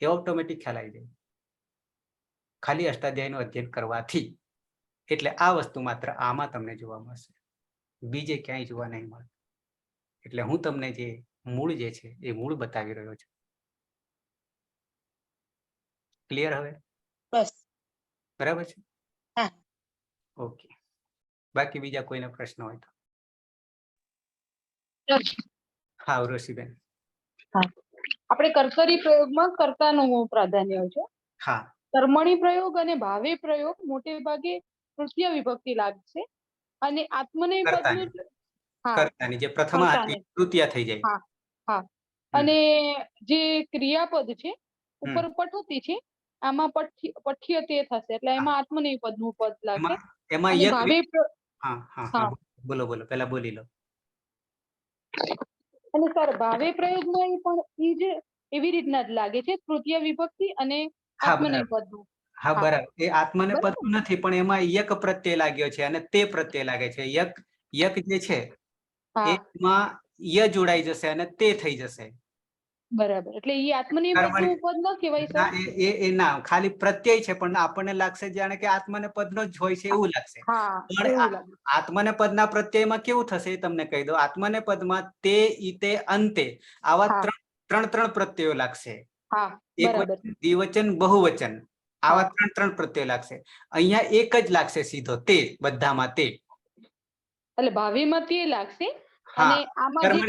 S1: એ ઓટોમેટિક ખ્યાલ આવી જાય ખાલી અષ્ટાધ્યાયીનું અધ્યયન કરવાથી. એટલે આ વસ્તુ માત્ર આમાં તમને જોવા મળશે, બીજે ક્યાંય જોવા નહીં મળે. એટલે હું તમને જે મૂળ જે છે એ મૂળ બતાવી રહ્યો છું. ક્લિયર હવે?
S2: બસ
S1: બરાબર છે.
S2: હા.
S1: ઓકે, બાકી બીજા કોઈને પ્રશ્ન હોય તો. હા, ઉર્વશીબેન.
S4: આપણે કર્તરી પ્રયોગમાં કર્તાનું પ્રાધાન્ય હોય છે.
S1: હા,
S4: કર્મણી પ્રયોગ અને ભાવે પ્રયોગ મોટે ભાગે તૃતીય વિભક્તિ લાગશે, અને આત્મનેય પદનું
S1: કર્તાની જે પ્રથમા હતી તૃતીય થઈ જાય.
S4: હા હા. અને જે ક્રિયાપદ છે ઉપર પઠોતી છે, આમાં પઠ્ય તે થશે, એટલે એમાં આત્મનેય પદનું પદ લાગશે.
S1: એમાં
S4: અને ભાવે
S1: બોલો બોલો, પહેલા બોલી લો.
S4: અને સર ભાવે પ્રયોગમાં પણ ઈ જ એવી રીતના જ લાગે છે, તૃતીય વિભક્તિ અને આત્મનેય પદનું.
S1: હા, બરાબર. એ આત્મને પદનું નથી, પણ એમાં યક પ્રત્યય લાગ્યો છે અને તે પ્રત્યય લાગે છે. યક જે છે એમાં ય જોડાઈ જશે અને તે થઈ જશે.
S4: બરાબર. એટલે ઈ આત્મનેય પદનું પદ ન કહેવાય સર?
S1: એ ના, ખાલી પ્રત્યય છે, પણ આપણને લાગશે જાણે કે આત્મને પદનો જ હોય છે એવું લાગશે. પણ આત્મને પદના પ્રત્યયમાં કેવું થશે એ તમને કહી દઉં. આત્મને પદમાં તે, ઈતે, અંતે આવા ત્રણ પ્રત્યયો લાગશે. એકવચન, દ્વિવચન, બહુવચન, આવા ત્રણ પ્રત્યય લાગશે. અહીંયા એક જ લાગશે સીધો, તે. બધામાં તે.
S4: એટલે ભાવેમાં તે લાગશે, અને આમાં જે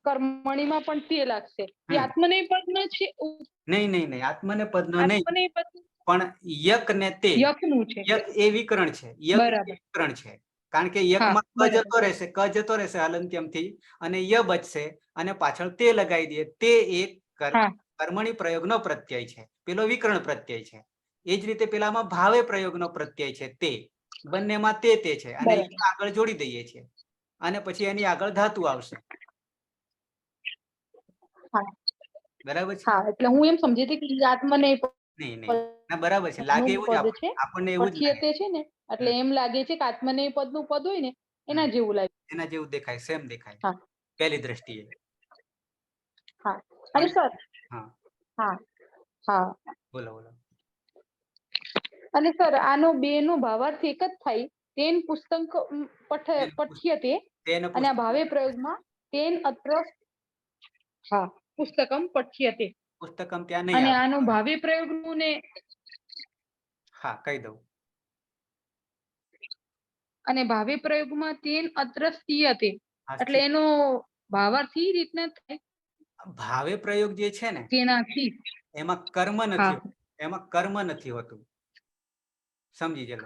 S1: કર્મણીમાં પણ
S4: તે લાગશે. એ આત્મનેય પદનો છે?
S1: નહીં, આત્મને પદનો નહીં, પણ યક ને તે.
S4: યકનું છે.
S1: યક એ વિકરણ છે, વિકરણ છે. કારણ કે યકમાં ક જતો રહેશે હલંત્યમથી, અને ય બચશે, અને પાછળ તે લગાવી દઈએ. તે એક કર્મણી પ્રયોગનો પ્રત્યય છે, પેલો વિકરણ પ્રત્યય છે. એ જ રીતે પેલામાં ભાવે પ્રયોગનો પ્રત્યય છે તે. બંનેમાં તે છે, અને આગળ જોડી દઈએ છીએ, અને પછી એની આગળ ધાતુ આવશે. બરાબર છે.
S4: એટલે હું એમ સમજી હતી કે આત્મનેય
S1: નહીં, બરાબર છે, લાગે એવું જ આપણને, એવું જ
S4: લાગે છે ને. એટલે એમ લાગે છે કે આત્મનેય પદનું પદ હોય ને એના જેવું લાગે,
S1: એના જેવું દેખાય, સેમ દેખાય પહેલી દ્રષ્ટિએ.
S4: હા. અને સર
S1: બોલો.
S4: અને સર આનો બે નો ભાવાર્થ એક જ થાય. તેન પુસ્તક પઠ્યતે, અને આ ભાવે પ્રયોગમાં તેન અત્ર પુસ્તકમ પઠ્યતે.
S1: પુસ્તકમ ત્યાં નહીં,
S4: અને આનો ભાવે પ્રયોગનું ને
S1: કહી દઉં.
S4: અને ભાવે પ્રયોગમાં તેન અત્ર સ્થીયતે, એટલે એનો ભાવાર્થ ઈ રીતના થાય.
S1: ભાવે પ્રયોગ જે છે ને
S4: તેનાથી
S1: એમાં કર્મ નથી, એમાં કર્મ નથી હોતું. સમજી જજો.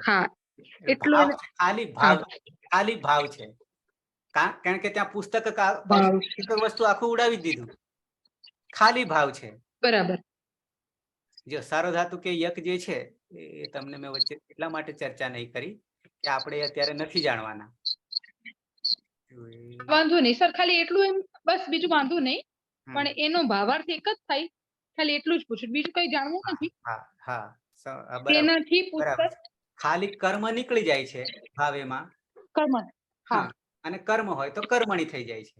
S1: ખાલી ભાવ છે. કારણ કે ત્યાં પુસ્તક વસ્તુ આખું ઉડાવી દીધું, ખાલી ભાવ છે.
S4: બરાબર.
S1: જો સાર્વધાતુક કે યક જે છે એ તમને મેં વચ્ચે એટલા માટે ચર્ચા નહીં કરી કે આપણે અત્યારે નથી જાણવાના.
S4: વાંધો નહીં સર, ખાલી એટલું એમ, બસ બીજું વાંધો નહીં.
S1: હમ.
S4: પણ એનો ભાવાર્થ એક જ થાય, ખાલી એટલું જ પૂછ્યું, બીજું કઈ જાણવું નથી.
S1: હા હા બરાબર
S4: તેનાથી
S1: બરાબર
S4: પુસ્તક
S1: છે. ખાલી કર્મ નીકળી જાય છે ભાવેમાં.
S4: કર્મ.
S1: હા, અને કર્મ હોય તો કર્મણી થઈ જાય છે,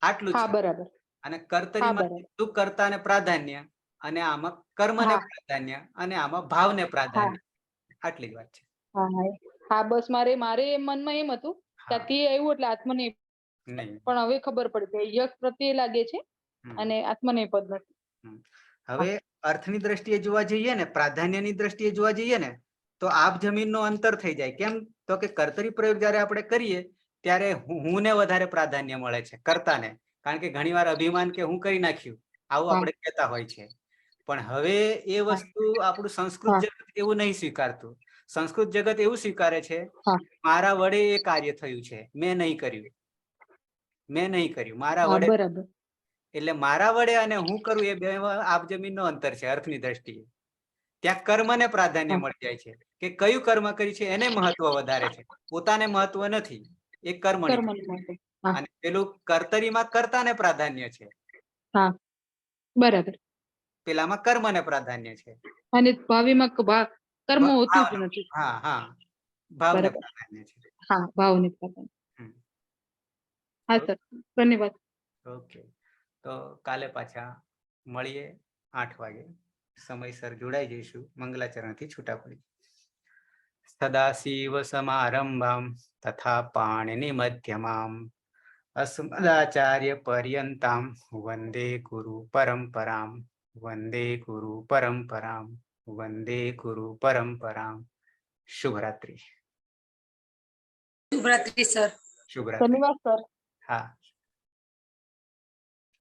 S1: આટલું
S4: હા
S1: છે.
S4: બરાબર.
S1: અને
S4: હા
S1: કર્તરીમાં
S4: બરાબર.
S1: તું કર્તાને પ્રાધાન્ય, અને આમાં કર્મને
S4: હા
S1: પ્રાધાન્ય, અને આમાં ભાવને
S4: હા
S1: પ્રાધાન્ય. આટલી જ વાત છે.
S4: હા હા, બસ મારે મનમાં એમ હતું કે
S1: હા,
S4: આ તે આવ્યું એટલે આત્મને,
S1: નહીં.
S4: પણ હવે ખબર પડી કે યક પ્રત્યે લાગે છે
S1: હમ,
S4: અને આત્મને પદ નથી.
S1: હમ. હવે અર્થની દ્રષ્ટિએ જોવા જઈએ ને, પ્રાધાન્યની દ્રષ્ટિએ જોવા જઈએ ને, તો આપ જમીનનો અંતર થઈ જાય. કેમ? તો કે કર્તરી પ્રયોગ જયારે આપણે કરીએ ત્યારે હું ને વધારે પ્રાધાન્ય મળે છે કર્તાને, કારણ કે ઘણીવાર અભિમાન કે હું કરી નાખ્યું આવું
S4: હા
S1: આપણે કહેતા હોય છે. પણ હવે એ
S4: હા
S1: વસ્તુ આપણું સંસ્કૃત
S4: હા
S1: જગત એવું નહીં સ્વીકારતું. સંસ્કૃત જગત એવું સ્વીકારે છે
S4: હા
S1: મારા વડે એ કાર્ય થયું છે, મેં નહીં કર્યું, મેં નહીં કર્યું, મારા
S4: હા
S1: વડે.
S4: બરાબર.
S1: એટલે મારા વડે અને હું કરું એ બે આપ જમીનનો અંતર છે અર્થની દ્રષ્ટિએ. ત્યાં કર્મને પ્રાધાન્ય
S4: હા
S1: મળી જાય છે કે કયું કર્મ કર્યું છે એને મહત્વ વધારે છે, પોતાને મહત્વ નથી. એ કર્મણી
S4: કર્મ
S1: થાય.
S4: માટે. હા
S1: અને પેલું કર્તરીમાં કર્તાને પ્રાધાન્ય છે,
S4: હા બરાબર.
S1: પેલામાં કર્મને પ્રાધાન્ય છે.
S4: અને ભાવિમાં કર્મ હોતું જ
S1: ભાવને,
S4: નથી.
S1: હા હા, ભાવને
S4: બરાબર.
S1: પ્રાધાન્ય છે.
S4: હા, ભાવને પ્રાધાન્ય.
S1: હમ.
S4: હા સર, ધન્યવાદ.
S1: ઓકે, તો કાલે પાછા મળીએ 8 વાગે. સમયસર જોડાઈ જઈશું. મંગલાચરણથી છૂટા પડી. સદાશિવ સમારંભામ તથા પાણિની મધ્યમામ અસ્મદાચાર્ય પર્યંતામ વંદે ગુરુ પરંપરામ. વંદે ગુરુ પરંપરામ. વંદે ગુરુ પરંપરામ. શુભરાત્રી.
S5: શુભરાત્રી સર.
S1: શુભરાત્રી.
S4: ધન્યવાદ સર.
S1: હા.